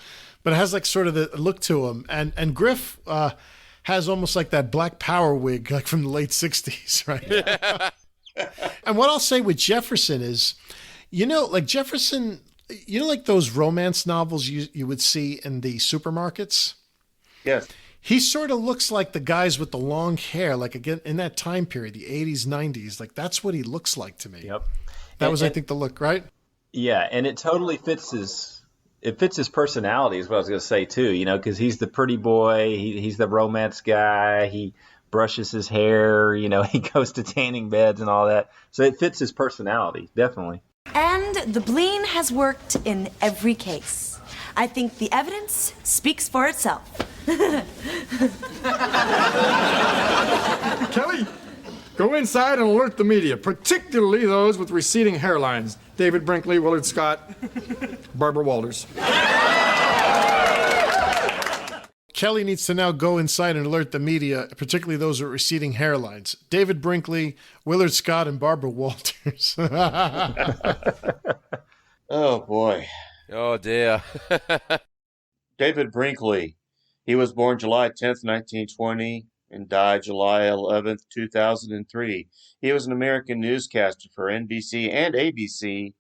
but it has like sort of the look to him. And Griff has almost like that Black Power wig, like from the late 60s, right? And what I'll say with Jefferson is, like Jefferson, like those romance novels you would see in the supermarkets? Yes. He sort of looks like the guys with the long hair, like again in that time period, the 80s, 90s. Like that's what he looks like to me. Yep. That was, I think, the look, right? Yeah, and it totally fits his personality is what I was going to say too, because he's the pretty boy, he's the romance guy, he brushes his hair, he goes to tanning beds and all that. So it fits his personality, definitely. And the Bleen has worked in every case. I think the evidence speaks for itself. Kelly, Go inside and alert the media, particularly those with receding hairlines. David Brinkley, Willard Scott, Barbara Walters. Kelly needs to now go inside and alert the media, particularly those with receding hairlines. David Brinkley, Willard Scott, and Barbara Walters. Oh, boy. Oh, dear. David Brinkley. He was born July 10th, 1920, and died July 11th, 2003. He was an American newscaster for NBC and ABC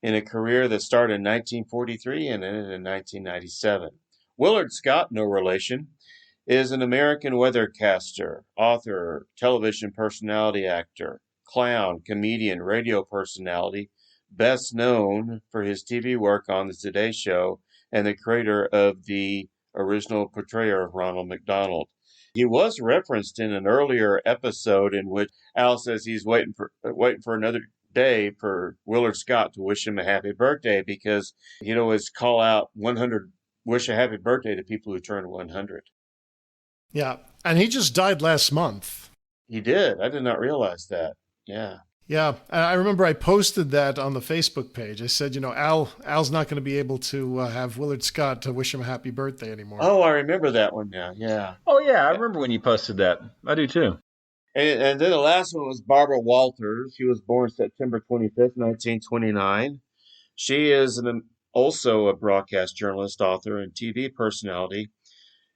in a career that started in 1943 and ended in 1997. Willard Scott, no relation, is an American weathercaster, author, television personality, actor, clown, comedian, radio personality, best known for his TV work on The Today Show and the creator of the original portrayal of Ronald McDonald. He was referenced in an earlier episode in which Al says he's waiting for another day for Willard Scott to wish him a happy birthday, because he'd always call out 100, wish a happy birthday to people who turn 100. Yeah, and he just died last month. He did. I did not realize that. Yeah. Yeah, I remember I posted that on the Facebook page. I said, Al's not going to be able to have Willard Scott to wish him a happy birthday anymore. Oh, I remember that one now. Yeah. Oh, yeah, I remember when you posted that. I do, too. And then the last one was Barbara Walters. She was born September 25th, 1929. She is also a broadcast journalist, author, and TV personality.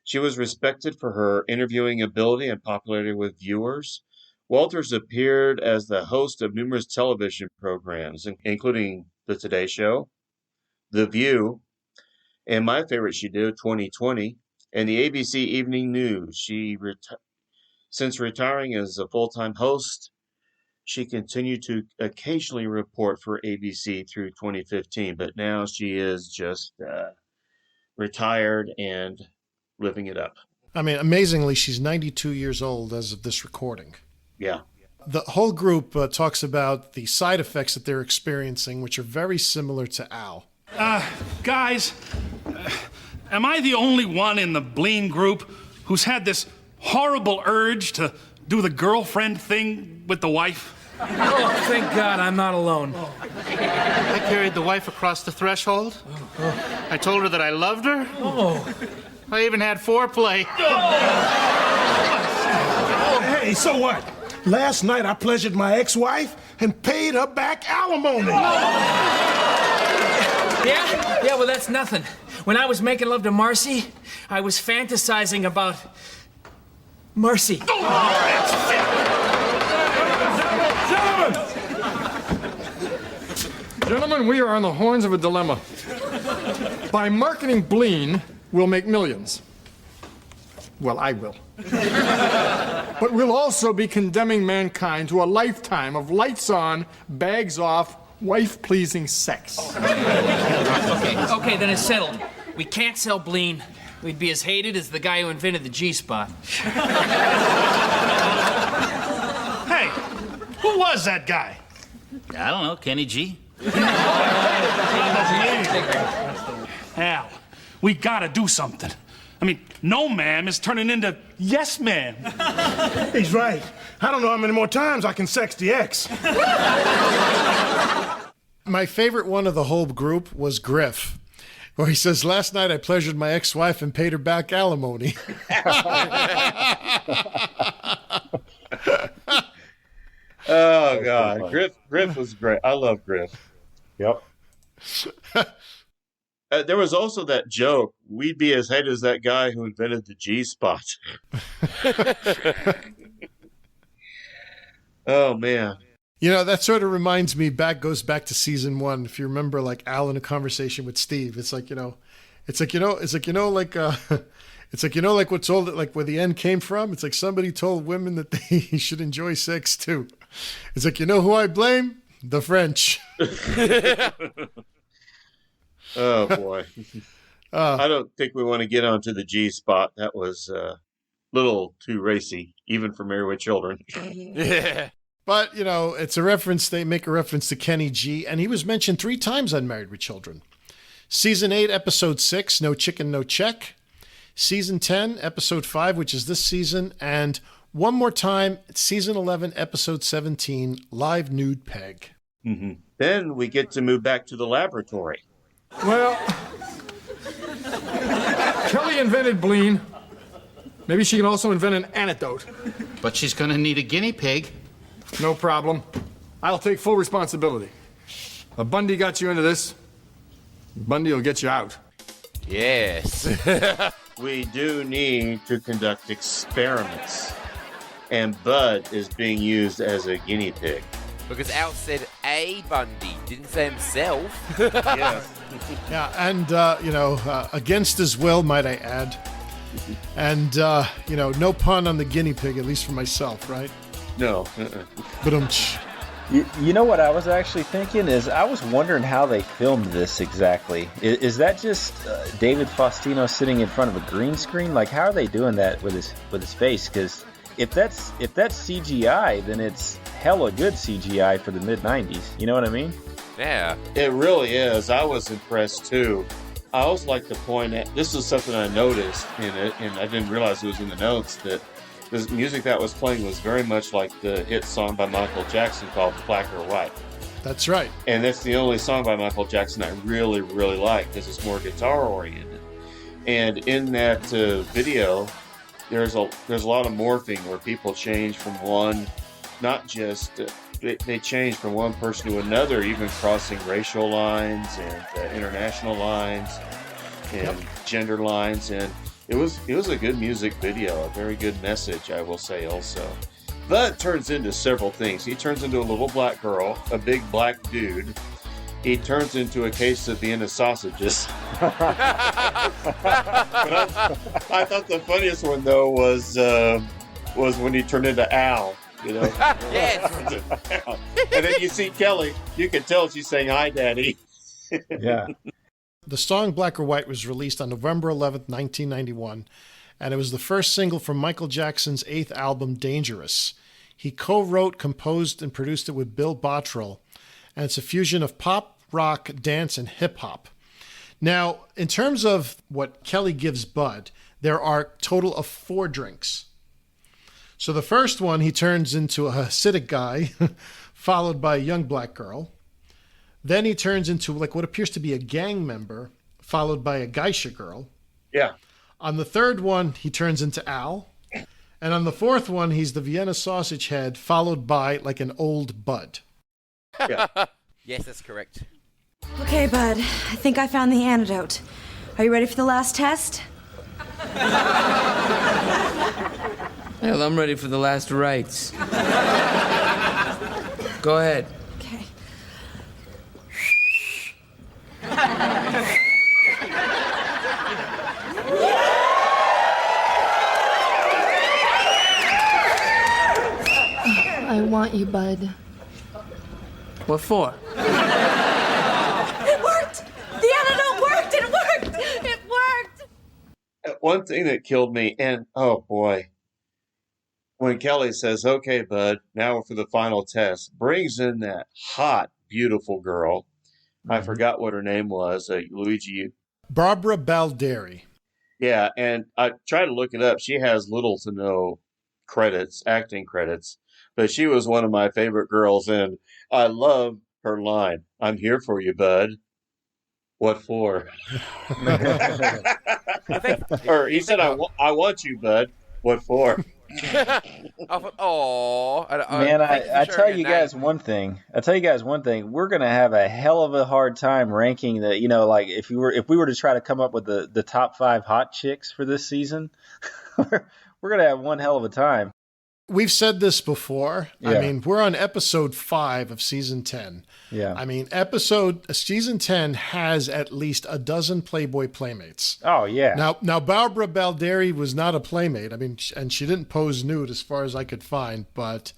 She was respected for her interviewing ability and popularity with viewers. Walters appeared as the host of numerous television programs, including The Today Show, The View, and my favorite she did, 2020, and the ABC Evening News. Since retiring as a full-time host, she continued to occasionally report for ABC through 2015, but now she is just retired and living it up. I mean, amazingly, she's 92 years old as of this recording. Yeah. The whole group talks about the side effects that they're experiencing, which are very similar to Al. Guys, am I the only one in the Bleen group who's had this horrible urge to do the girlfriend thing with the wife? Oh, thank God I'm not alone. I carried the wife across the threshold. I told her that I loved her. I even had foreplay. Hey, so what? Last night I pleasured my ex-wife and paid her back alimony. Yeah, well, that's nothing. When I was making love to Marcy, I was fantasizing about Marcy. Gentlemen, we are on the horns of a dilemma. By marketing Bleen, we'll make millions. Well, I will. But we'll also be condemning mankind to a lifetime of lights on, bags off, wife-pleasing sex. Okay, then it's settled. We can't sell Bleen. We'd be as hated as the guy who invented the G-spot. Hey, who was that guy? I don't know, Kenny G. Al, we gotta do something. I mean, no man is turning into yes man. He's right. I don't know how many more times I can sex the ex. My favorite one of the whole group was Griff, where he says, last night I pleasured my ex-wife and paid her back alimony. Oh, God. Griff was great. I love Griff. Yep. There was also that joke, we'd be as hated as that guy who invented the G-spot. Oh, man. You know, that sort of reminds me goes back to season 1. If you remember, like Al in a conversation with Steve, it's like what's old, like where the end came from. It's like somebody told women that they should enjoy sex too. It's like, you know who I blame? The French. Oh, boy. I don't think we want to get onto the G-spot. That was a little too racy, even for Married with Children. Yeah. But, you know, it's a reference. They make a reference to Kenny G, and he was mentioned 3 times on Married with Children. Season 8, Episode 6, No Chicken, No Check. Season 10, Episode 5, which is this season, and One more time, season 11, episode 17, Live Nude Peg. Mm-hmm. Then we get to move back to the laboratory. Well, Kelly invented Bleen. Maybe she can also invent an antidote. But she's going to need a guinea pig. No problem. I'll take full responsibility. If Bundy got you into this, Bundy will get you out. Yes. We do need to conduct experiments. And Bud is being used as a guinea pig. Because Al said a Bundy, didn't say himself. Yes. Yeah, and, against his will, might I add. And, no pun on the guinea pig, at least for myself, right? No. But You know what I was actually thinking is I was wondering how they filmed this exactly. Is that just David Faustino sitting in front of a green screen? Like, how are they doing that with his face? Because if that's CGI, then it's hella good CGI for the mid-90s. You know what I mean? Yeah. It really is. I was impressed too. I always like to point at, this is something I noticed in it, and I didn't realize it was in the notes, that the music that was playing was very much like the hit song by Michael Jackson called Black or White. That's right. And that's the only song by Michael Jackson I really, really like, because it's more guitar oriented. And in that video, there's a lot of morphing where people change from one, not just they change from one person to another, even crossing racial lines and international lines and gender lines. And it was a good music video, a very good message, I will say also. Bud turns into several things. He turns into a little black girl, a big black dude. He turns into a case of Vienna sausages. But I thought the funniest one though was when he turned into Al. Yes. And then you see Kelly, you can tell she's saying, "Hi, Daddy." Yeah. The song Black or White was released on November 11th, 1991, and it was the first single from Michael Jackson's 8th album, Dangerous. He co-wrote, composed, and produced it with Bill Bottrell, and it's a fusion of pop, rock, dance, and hip-hop. Now, in terms of what Kelly gives Bud, there are a total of 4 drinks. So the first one, he turns into a Hasidic guy, followed by a young black girl. Then he turns into like what appears to be a gang member, followed by a geisha girl. Yeah. On the third one, he turns into Al. And on the fourth one, he's the Vienna sausage head, followed by like an old Bud. Yeah. Yes, that's correct. Okay, Bud, I think I found the antidote. Are you ready for the last test? Hell, I'm ready for the last rites. Go ahead. Okay. I want you, Bud. What for? It worked! The antidote worked! It worked! It worked! One thing that killed me, and oh boy, when Kelly says, "Okay, Bud, now for the final test," brings in that hot, beautiful girl. I forgot what her name was. Luigi. Barbara Balderi. Yeah, and I tried to look it up. She has little to no credits, acting credits, but she was one of my favorite girls, and I love her line, "I'm here for you, Bud." What for? Or he said, I want you, Bud. What for? Man, I tell you guys one thing. We're gonna have a hell of a hard time ranking the. Like if we were to try to come up with the top 5 hot chicks for this season, we're gonna have one hell of a time. We've said this before. Yeah. I mean, we're on episode 5 of season 10. Yeah. I mean, season 10 has at least a dozen Playboy playmates. Oh yeah. Now Barbara Balderi was not a playmate. I mean, and she didn't pose nude as far as I could find, but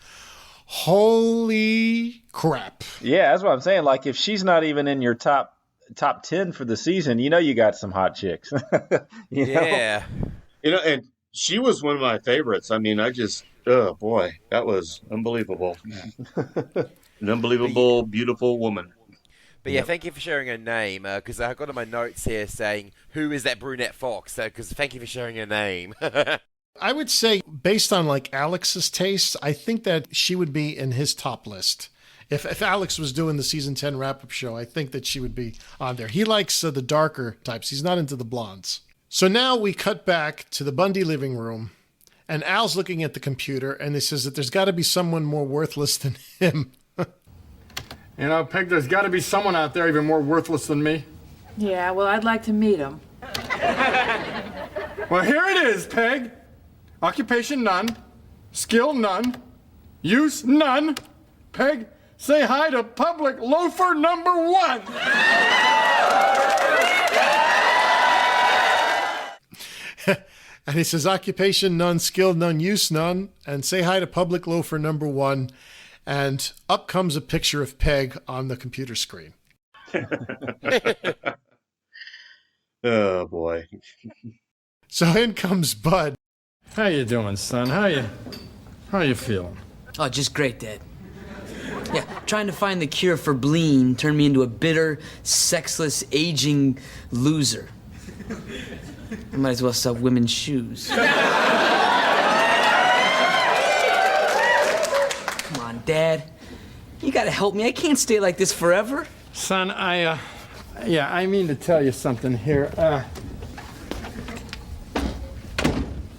holy crap. Yeah, that's what I'm saying. Like if she's not even in your top 10 for the season, you got some hot chicks. Yeah. And she was one of my favorites. I mean, oh boy, that was unbelievable. An unbelievable, beautiful woman. But yeah, thank you for sharing her name, because I got in my notes here saying, who is that brunette fox? Because thank you for sharing her name. I would say, based on like Alex's taste, I think that she would be in his top list. If Alex was doing the season 10 wrap-up show, I think that she would be on there. He likes the darker types. He's not into the blondes. So now we cut back to the Bundy living room, and Al's looking at the computer, and he says that there's got to be someone more worthless than him. You know, Peg, there's got to be someone out there even more worthless than me. Yeah, well, I'd like to meet him. Well, here it is, Peg. Occupation, none. Skill, none. Use, none. Peg, say hi to public loafer number 1. And he says, occupation, none. Skill, none. Use, none. And say hi to public loafer number 1. And up comes a picture of Peg on the computer screen. Oh, boy. So in comes Bud. How you doing, son? How you feeling? Oh, just great, Dad. Yeah, trying to find the cure for Bleen turned me into a bitter, sexless, aging loser. I might as well sell women's shoes. Come on, Dad. You gotta help me. I can't stay like this forever. Son, I mean to tell you something here.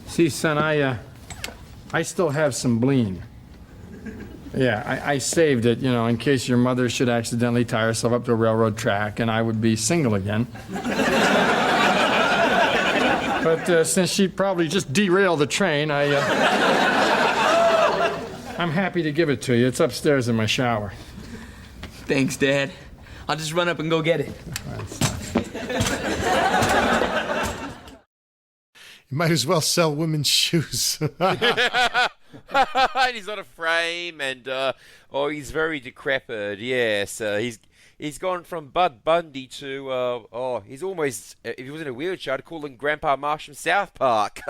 See, son, I still have some Bleen. Yeah, I saved it, you know, in case your mother should accidentally tie herself up to a railroad track and I would be single again. But since she'd probably just derail the train, I'm happy to give it to you. It's upstairs in my shower. Thanks, Dad. I'll just run up and go get it. You might as well sell women's shoes. And he's got a frame, and he's very decrepit. Yes, he's gone from Bud Bundy to he's almost, if he was in a wheelchair, I'd call him Grandpa Marsh from South Park.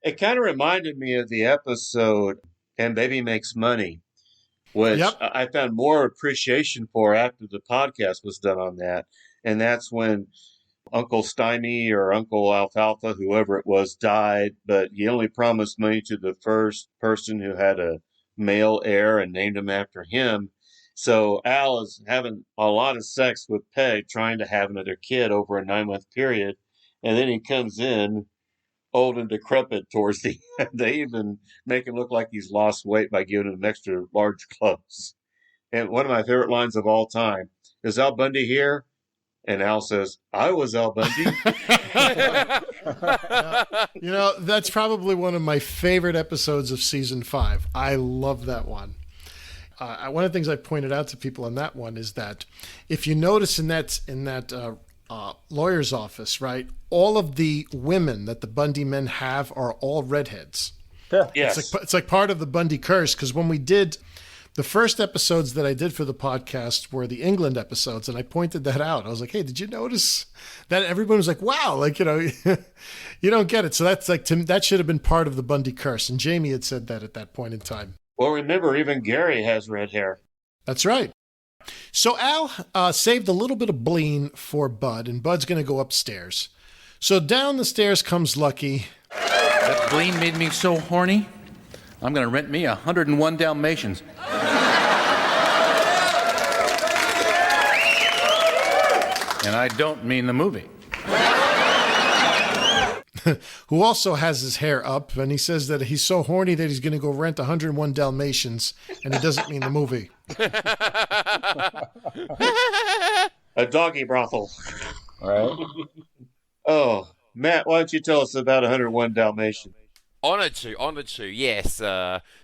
It kind of reminded me of the episode "And Baby Makes Money," which I found more appreciation for after the podcast was done on that, and that's when Uncle Stymie or Uncle Alfalfa, whoever it was, died, but he only promised money to the first person who had a male heir and named him after him. So Al is having a lot of sex with Peg, trying to have another kid over a 9-month period. And then he comes in old and decrepit towards the end. They even make him look like he's lost weight by giving him extra large clothes. And one of my favorite lines of all time is, "Al Bundy here?" And Al says, "I was Al Bundy." You know, that's probably one of my favorite episodes of season 5. I love that one. One of the things I pointed out to people in that one is that if you notice in that lawyer's office, right, all of the women that the Bundy men have are all redheads. Yeah. Yes. It's like part of the Bundy curse, because when we did the first episodes that I did for the podcast were the England episodes, and I pointed that out. I was like, hey, did you notice that? Everyone was like, wow, like, you know, you don't get it. So that's like, that should have been part of the Bundy curse. And Jamie had said that at that point in time. Well, remember, even Gary has red hair. That's right. So Al saved a little bit of Bleen for Bud, and Bud's going to go upstairs. So down the stairs comes Lucky. That Bleen made me so horny, I'm going to rent me 101 Dalmatians. And I don't mean the movie. Who also has his hair up, and he says that he's so horny that he's going to go rent 101 Dalmatians, and he doesn't mean the movie. A doggy brothel. All right. Oh, Matt, why don't you tell us about 101 Dalmatians? Honored to, yes.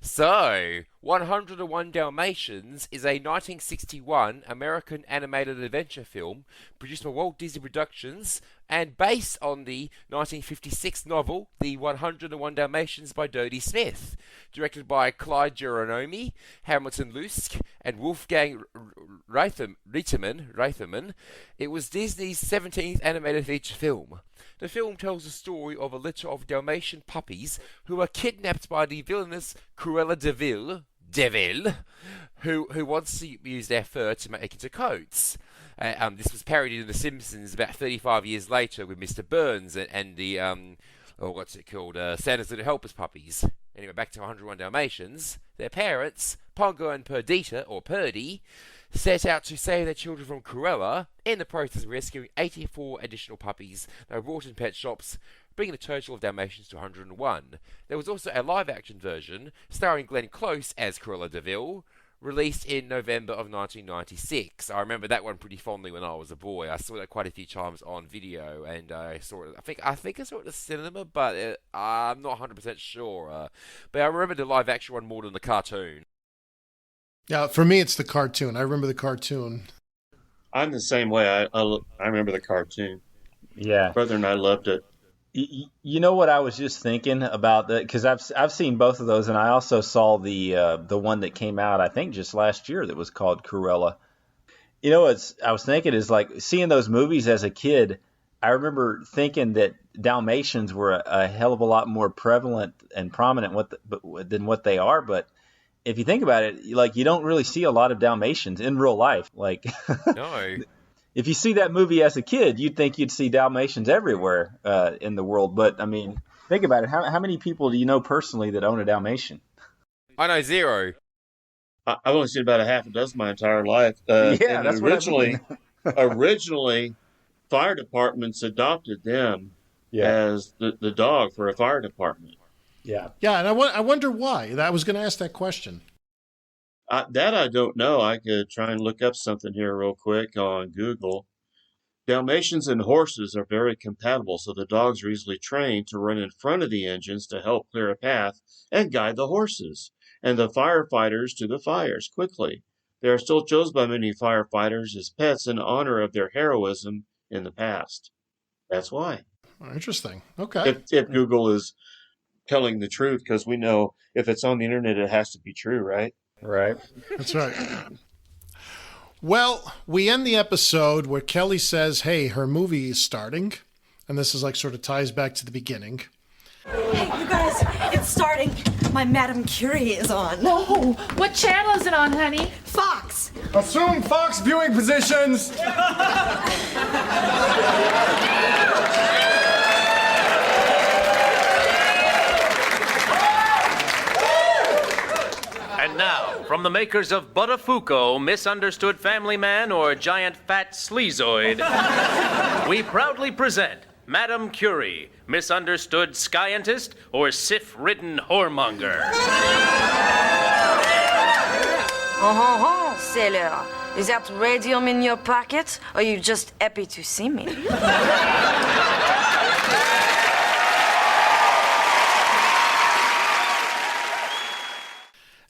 So, 101 Dalmatians is a 1961 American animated adventure film produced by Walt Disney Productions and based on the 1956 novel The 101 Dalmatians by Dodie Smith, directed by Clyde Geronimi, Hamilton Luske, and Wolfgang Reitherman. It was Disney's 17th animated feature film. The film tells the story of a litter of Dalmatian puppies who are kidnapped by the villainous Cruella de Vil, who wants to use their fur to make into coats. This was parodied in The Simpsons about 35 years later with Mr. Burns and the what's it called? Santa's Little Helpers puppies. Anyway, back to 101 Dalmatians. Their parents, Pongo and Perdita, or Purdy, set out to save their children from Cruella, in the process of rescuing 84 additional puppies that were brought in pet shops, bringing the total of Dalmatians to 101. There was also a live-action version, starring Glenn Close as Cruella de Vil, released in November of 1996. I remember that one pretty fondly when I was a boy. I saw that quite a few times on video, and I saw it. I think I saw it at the cinema, but I'm not 100% sure. But I remember the live-action one more than the cartoon. Yeah, for me, it's the cartoon. I remember the cartoon. I'm the same way. I remember the cartoon. Yeah. Brother and I loved it. You know what I was just thinking about that, because I've seen both of those, and I also saw the one that came out I think just last year that was called Cruella. You know what I was thinking is, like, seeing those movies as a kid, I remember thinking that Dalmatians were a hell of a lot more prevalent and prominent than what they are. But if you think about it, like, you don't really see a lot of Dalmatians in real life. Like, no. If you see that movie as a kid, you'd think you'd see Dalmatians everywhere in the world. But, I mean, think about it. How many people do you know personally that own a Dalmatian? I know 0. I've only seen about a half a dozen my entire life. Yeah, that's originally, what I mean. originally, fire departments adopted them as the dog for a fire department. Yeah. Yeah, and I wonder why. I was going to ask that question. That I don't know. I could try and look up something here real quick on Google. Dalmatians and horses are very compatible, so the dogs are easily trained to run in front of the engines to help clear a path and guide the horses and the firefighters to the fires quickly. They are still chosen by many firefighters as pets in honor of their heroism in the past. That's why. Interesting. Okay. If Google is telling the truth, because we know if it's on the internet, it has to be true, right? Right. That's right. Well, we end the episode where Kelly says, hey, her movie is starting. And this is like sort of ties back to the beginning. Hey, you guys, it's starting. My Madame Curie is on. Oh, what channel is it on, honey? Fox. Assume Fox viewing positions. And now, from the makers of Buttafuoco, Misunderstood Family Man, or Giant Fat Sleazoid, we proudly present Madame Curie, Misunderstood Scientist, or Sif-Ridden Whoremonger. Oh, c'est l'heure. Is that radium in your pocket, or you just happy to see me?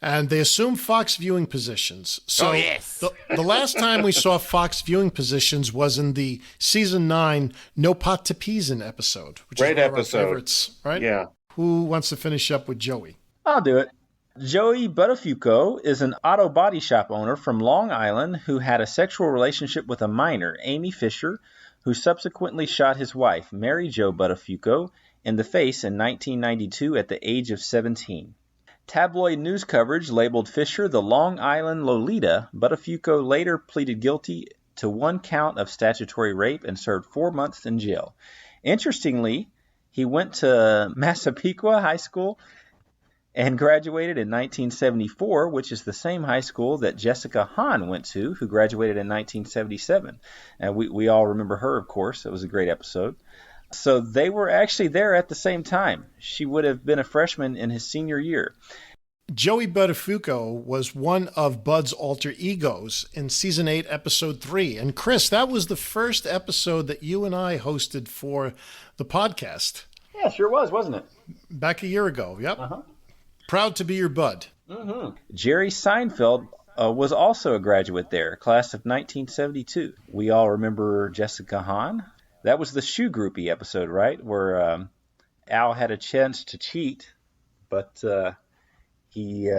And they assume Fox viewing positions. So oh, yes. the last time we saw Fox viewing positions was in the season 9 No Pot to Pisen episode, which Great is one episode. of our favorites, right? Yeah. Who wants to finish up with Joey? I'll do it. Joey Buttafuoco is an auto body shop owner from Long Island who had a sexual relationship with a minor, Amy Fisher, who subsequently shot his wife, Mary Jo Buttafuoco, in the face in 1992 at the age of 17. Tabloid news coverage labeled Fisher the Long Island Lolita. Buttafuoco later pleaded guilty to 1 count of statutory rape and served 4 months in jail. Interestingly, he went to Massapequa High School and graduated in 1974, which is the same high school that Jessica Hahn went to, who graduated in 1977. And we all remember her, of course. It was a great episode. So they were actually there at the same time. She would have been a freshman in his senior year. Joey Buttafuoco was one of Bud's alter egos in season 8, episode 3. And Chris, that was the first episode that you and I hosted for the podcast. Yeah, sure was, wasn't it? Back a year ago, yep. Uh-huh. Proud to be your bud. Mm-hmm. Jerry Seinfeld was also a graduate there, class of 1972. We all remember Jessica Hahn. That was the Shoe Groupie episode, right? Where Al had a chance to cheat, but he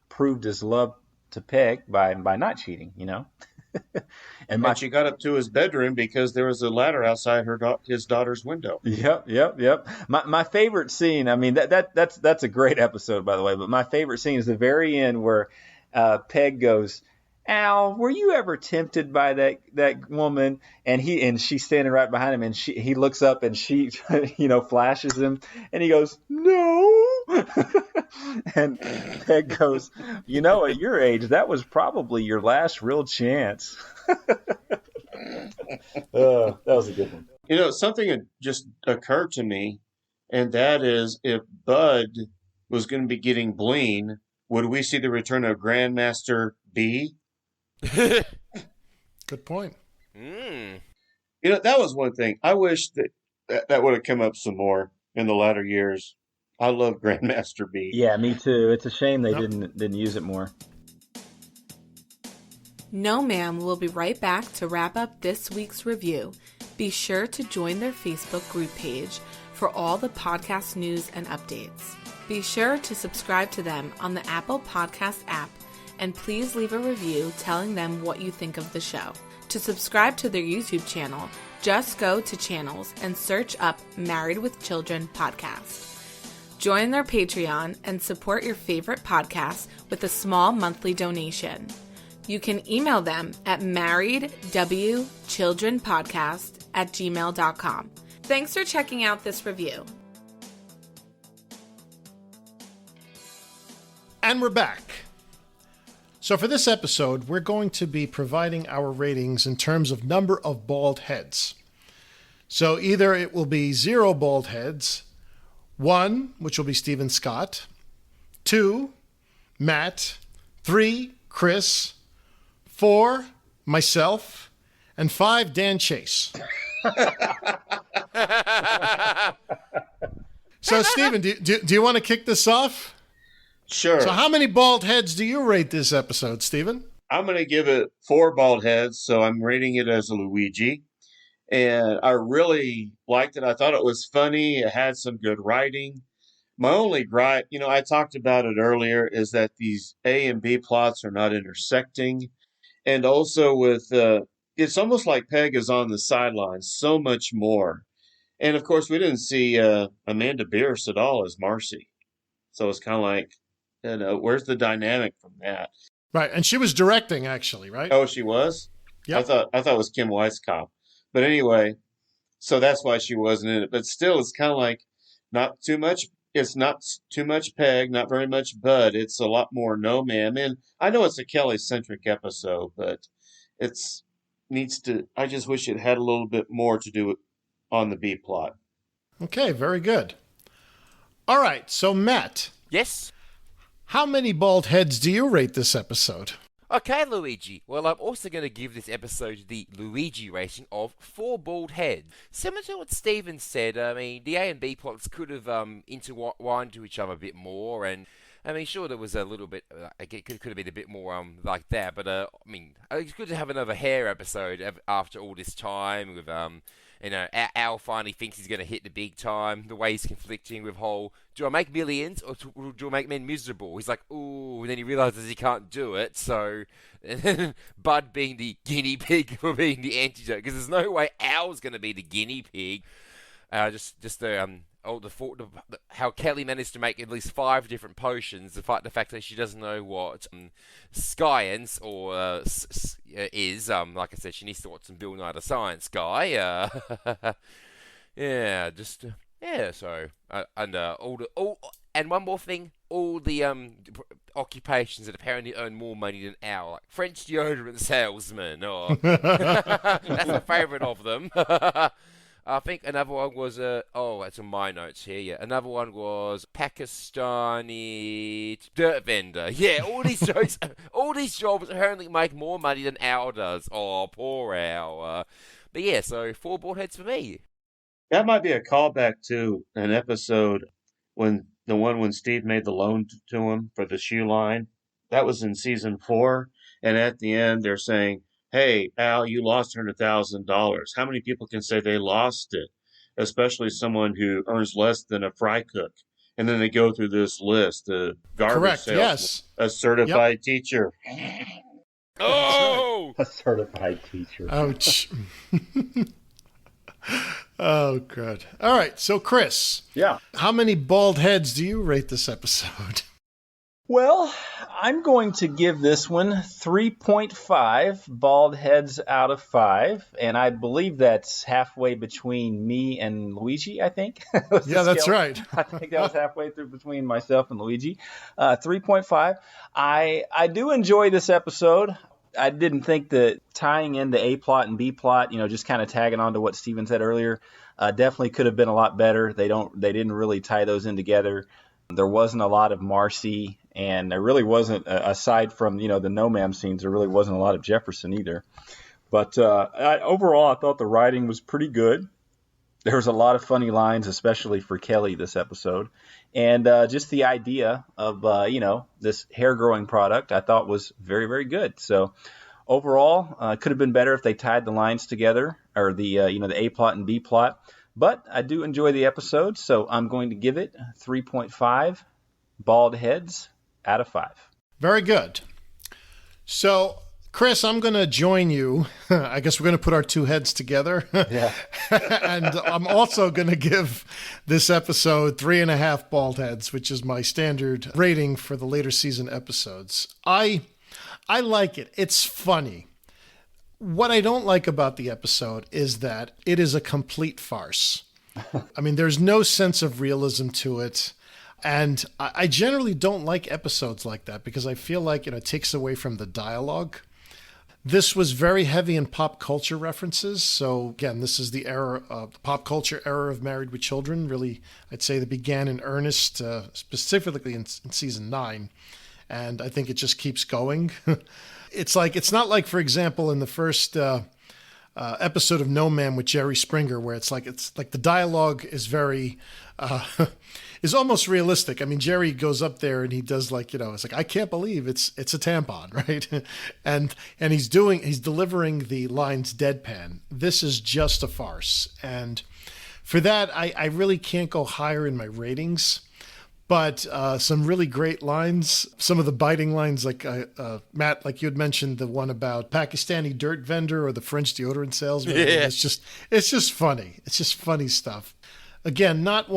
proved his love to Peg by not cheating, you know? And she got up to his bedroom because there was a ladder outside his daughter's window. Yep. My favorite scene, I mean, that's a great episode, by the way, but my favorite scene is the very end where Peg goes, Al, were you ever tempted by that woman? And she's standing right behind him, and he looks up and she flashes him, and he goes, no. And Peg goes, at your age, that was probably your last real chance. That was a good one. Something had just occurred to me, and that is if Bud was going to be getting Bleen, would we see the return of Grandmaster B? Good point. That was one thing. I wish that would have come up some more in the latter years. I love Grandmaster B. Yeah, me too. It's a shame they didn't use it more. No Ma'am will be right back to wrap up this week's review. Be sure to join their Facebook group page for all the podcast news and updates. Be sure to subscribe to them on the Apple Podcast app, and please leave a review telling them what you think of the show. To subscribe to their YouTube channel, just go to channels and search up Married with Children podcast. Join their Patreon and support your favorite podcast with a small monthly donation. You can email them at marriedwchildrenpodcast@gmail.com. Thanks for checking out this review. And we're back. So for this episode, we're going to be providing our ratings in terms of number of bald heads. So either it will be 0 bald heads, 1, which will be Stephen Scott, 2, Matt, 3, Chris, 4, myself, and 5, Dan Chase. So Stephen, do you want to kick this off? Sure. So how many bald heads do you rate this episode, Stephen? I'm going to give it 4 bald heads, so I'm rating it as a Luigi. And I really liked it. I thought it was funny. It had some good writing. My only gripe, I talked about it earlier, is that these A and B plots are not intersecting. And also with, it's almost like Peg is on the sidelines so much more. And of course, we didn't see Amanda Bierce at all as Marcy. So it's kind of like, where's the dynamic from that? Right, and she was directing, actually, right? Oh, she was? Yeah. I thought it was Kim Weiskopf. But anyway, so that's why she wasn't in it. But still, it's kind of like not too much. It's not too much Peg, not very much Bud. It's a lot more No Ma'am. And I know it's a Kelly-centric episode, but I just wish it had a little bit more to do on the B plot. Okay, very good. All right, so Matt. Yes? How many bald heads do you rate this episode? Okay, Luigi. Well, I'm also going to give this episode the Luigi rating of 4 bald heads. Similar to what Steven said, I mean, the A and B plots could have intertwined to each other a bit more, and I mean, sure, there was a little bit, it could have been a bit more like that, but I mean, it's good to have another hair episode after all this time with Al finally thinks he's going to hit the big time. The way he's conflicting with do I make millions or do I make men miserable? He's like, ooh, and then he realizes he can't do it. So, and then Bud being the guinea pig for being the antidote, because there's no way Al's going to be the guinea pig. How Kelly managed to make at least 5 different potions, the fact that she doesn't know what science or is. Like I said, she needs to watch some Bill Nye the Science Guy. So and one more thing, all the occupations that apparently earn more money than Al, like French deodorant salesman. That's my favourite of them. I think another one was that's on my notes here. Yeah, another one was Pakistani dirt vendor. Yeah, all these jobs apparently make more money than Al does. Oh, poor Al. But yeah, so 4 bald heads for me. That might be a callback to an episode when Steve made the loan to him for the shoe line. That was in season 4, and at the end they're saying, hey, Al, you lost $100,000. How many people can say they lost it? Especially someone who earns less than a fry cook. And then they go through this list of garbage salesman, yes. A certified teacher. Oh! A certified teacher. Ouch. Oh, good. All right, so Chris. Yeah. How many bald heads do you rate this episode? Well, I'm going to give this one 3.5 bald heads out of 5, and I believe that's halfway between me and Luigi, I think. Yeah, that's right. I think that was halfway through between myself and Luigi. 3.5. I do enjoy this episode. I didn't think that tying in the A plot and B plot, just kind of tagging on to what Steven said earlier, definitely could have been a lot better. They didn't really tie those in together. There wasn't a lot of Marcy, and there really wasn't, aside from, the no-ma'am scenes, there really wasn't a lot of Jefferson either. But overall, I thought the writing was pretty good. There was a lot of funny lines, especially for Kelly this episode. And just the idea of, this hair-growing product I thought was very, very good. So overall, it could have been better if they tied the lines together, or the A plot and B plot. But I do enjoy the episode, so I'm going to give it 3.5 bald heads out of 5. Very good. So, Chris, I'm going to join you. I guess we're going to put our two heads together. Yeah. And I'm also going to give this episode 3.5 bald heads, which is my standard rating for the later season episodes. I like it. It's funny. What I don't like about the episode is that it is a complete farce. I mean, there's no sense of realism to it. And I generally don't like episodes like that because I feel like it takes away from the dialogue. This was very heavy in pop culture references. So again, this is the pop culture era of Married with Children. Really, I'd say that began in earnest, specifically in season 9. And I think it just keeps going. It's not like, for example, in the first episode of No Man with Jerry Springer, where it's like the dialogue is very is almost realistic. I mean, Jerry goes up there and he does it's like, I can't believe it's a tampon, right? and he's delivering the lines deadpan. This is just a farce, and for that, I really can't go higher in my ratings. But some really great lines, some of the biting lines, like Matt, like you had mentioned, the one about Pakistani dirt vendor or the French deodorant salesman. Yeah. It's just funny. It's just funny stuff. Again, not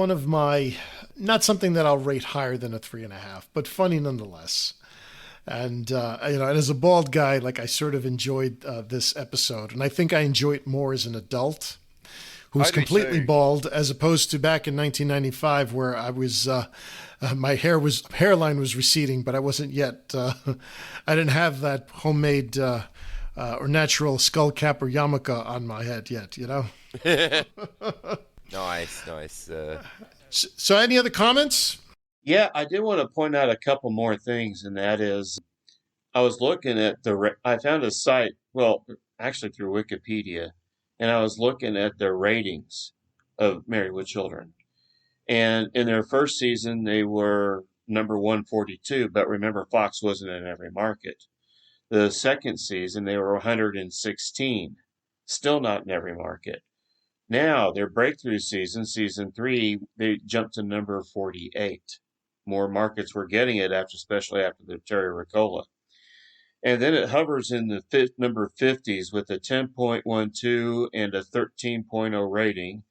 something that I'll rate higher than a 3.5, but funny nonetheless. And and as a bald guy, I sort of enjoyed this episode, and I think I enjoy it more as an adult who's completely bald, as opposed to back in 1995, where I was, my hairline was receding, but I wasn't yet, I didn't have that homemade or natural skull cap or yarmulke on my head yet, Nice. So any other comments? Yeah, I did want to point out a couple more things, and that is, I was looking at I found a site, well, actually through Wikipedia, and I was looking at their ratings of Married with Children. And in their first season, they were number 142, but remember, Fox wasn't in every market. The second season, they were 116, still not in every market. Now, their breakthrough season 3, they jumped to number 48. More markets were getting it, especially after the Terry Ricola. And then it hovers in the number 50s with a 10.12 and a 13.0 rating.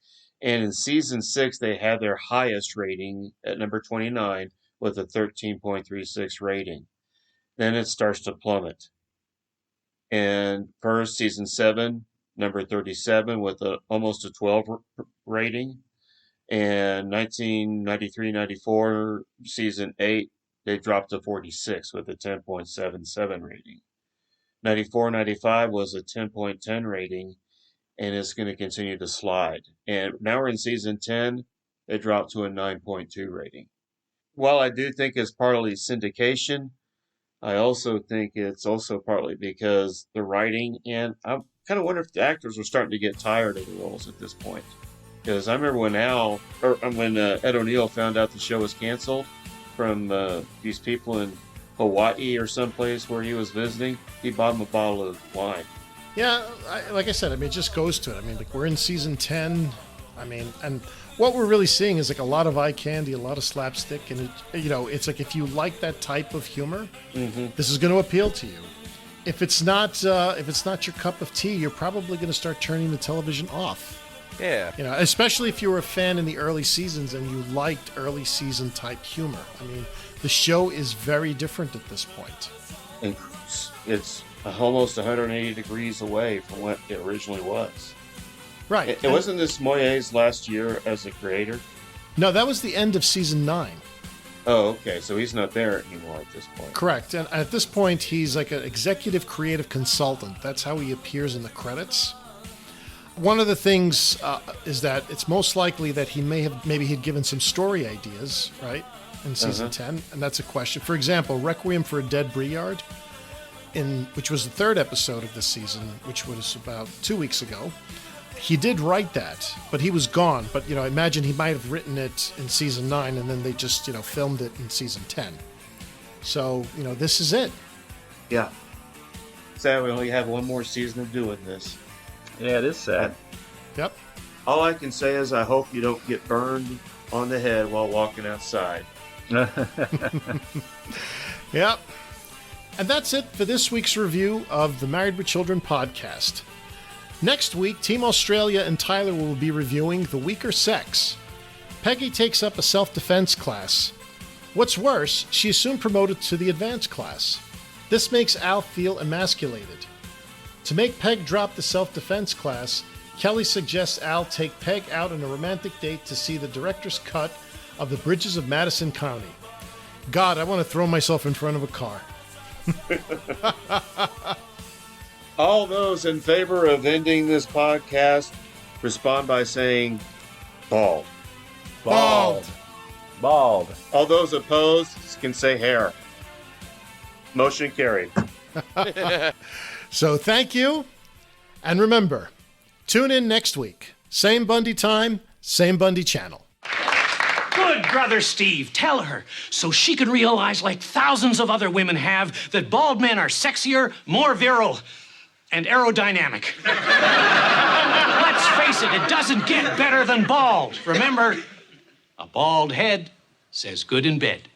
And in season 6, they had their highest rating at number 29 with a 13.36 rating. Then it starts to plummet. And first, season 7, number 37 with almost a 12 rating. And 1993-94, season 8, they dropped to 46 with a 10.77 rating. 94-95 was a 10.10 rating, and it's going to continue to slide. And now we're in season 10, they dropped to a 9.2 rating. While I do think it's partly syndication, I also think it's also partly because the writing, and I kind of wonder if the actors were starting to get tired of the roles at this point. Because I remember when Ed O'Neill found out the show was canceled from these people in Hawaii or someplace where he was visiting, he bought him a bottle of wine. Yeah, like I said, it just goes to it. We're in season 10. And what we're really seeing is a lot of eye candy, a lot of slapstick, and it's like if you like that type of humor, this is going to appeal to you. If it's not your cup of tea, you're probably going to start turning the television off. Yeah. You know, especially if you were a fan in the early seasons and you liked early season type humor. I mean, the show is very different at this point. And it's almost 180 degrees away from what it originally was. Right. It wasn't this Moyet's last year as a creator? No, that was the end of season 9. Oh, okay. So he's not there anymore at this point. Correct. And at this point, he's like an executive creative consultant. That's how he appears in the credits. One of the things is that it's most likely that maybe he'd given some story ideas, right, in season 10, and that's a question. For example, Requiem for a Dead Briard, which was the 3rd episode of this season, which was about 2 weeks ago. He did write that, but he was gone. But, I imagine he might have written it in season 9, and then they just, filmed it in season 10. So, this is it. Yeah. Sad we only have one more season of doing this. Yeah, it is sad. Yep. All I can say is I hope you don't get burned on the head while walking outside. Yep. And that's it for this week's review of the Married with Children podcast. Next week, Team Australia and Tyler will be reviewing The Weaker Sex. Peggy takes up a self-defense class. What's worse, she is soon promoted to the advanced class. This makes Al feel emasculated. To make Peg drop the self-defense class, Kelly suggests Al take Peg out on a romantic date to see the director's cut of The Bridges of Madison County. God, I want to throw myself in front of a car. All those in favor of ending this podcast respond by saying bald. Bald. Bald. All those opposed can say hair. Motion carried. So thank you. And remember, tune in next week. Same Bundy time, same Bundy channel. Good, Brother Steve. Tell her so she can realize, like thousands of other women have, that bald men are sexier, more virile, and aerodynamic. Let's face it doesn't get better than bald. Remember, a bald head says good in bed.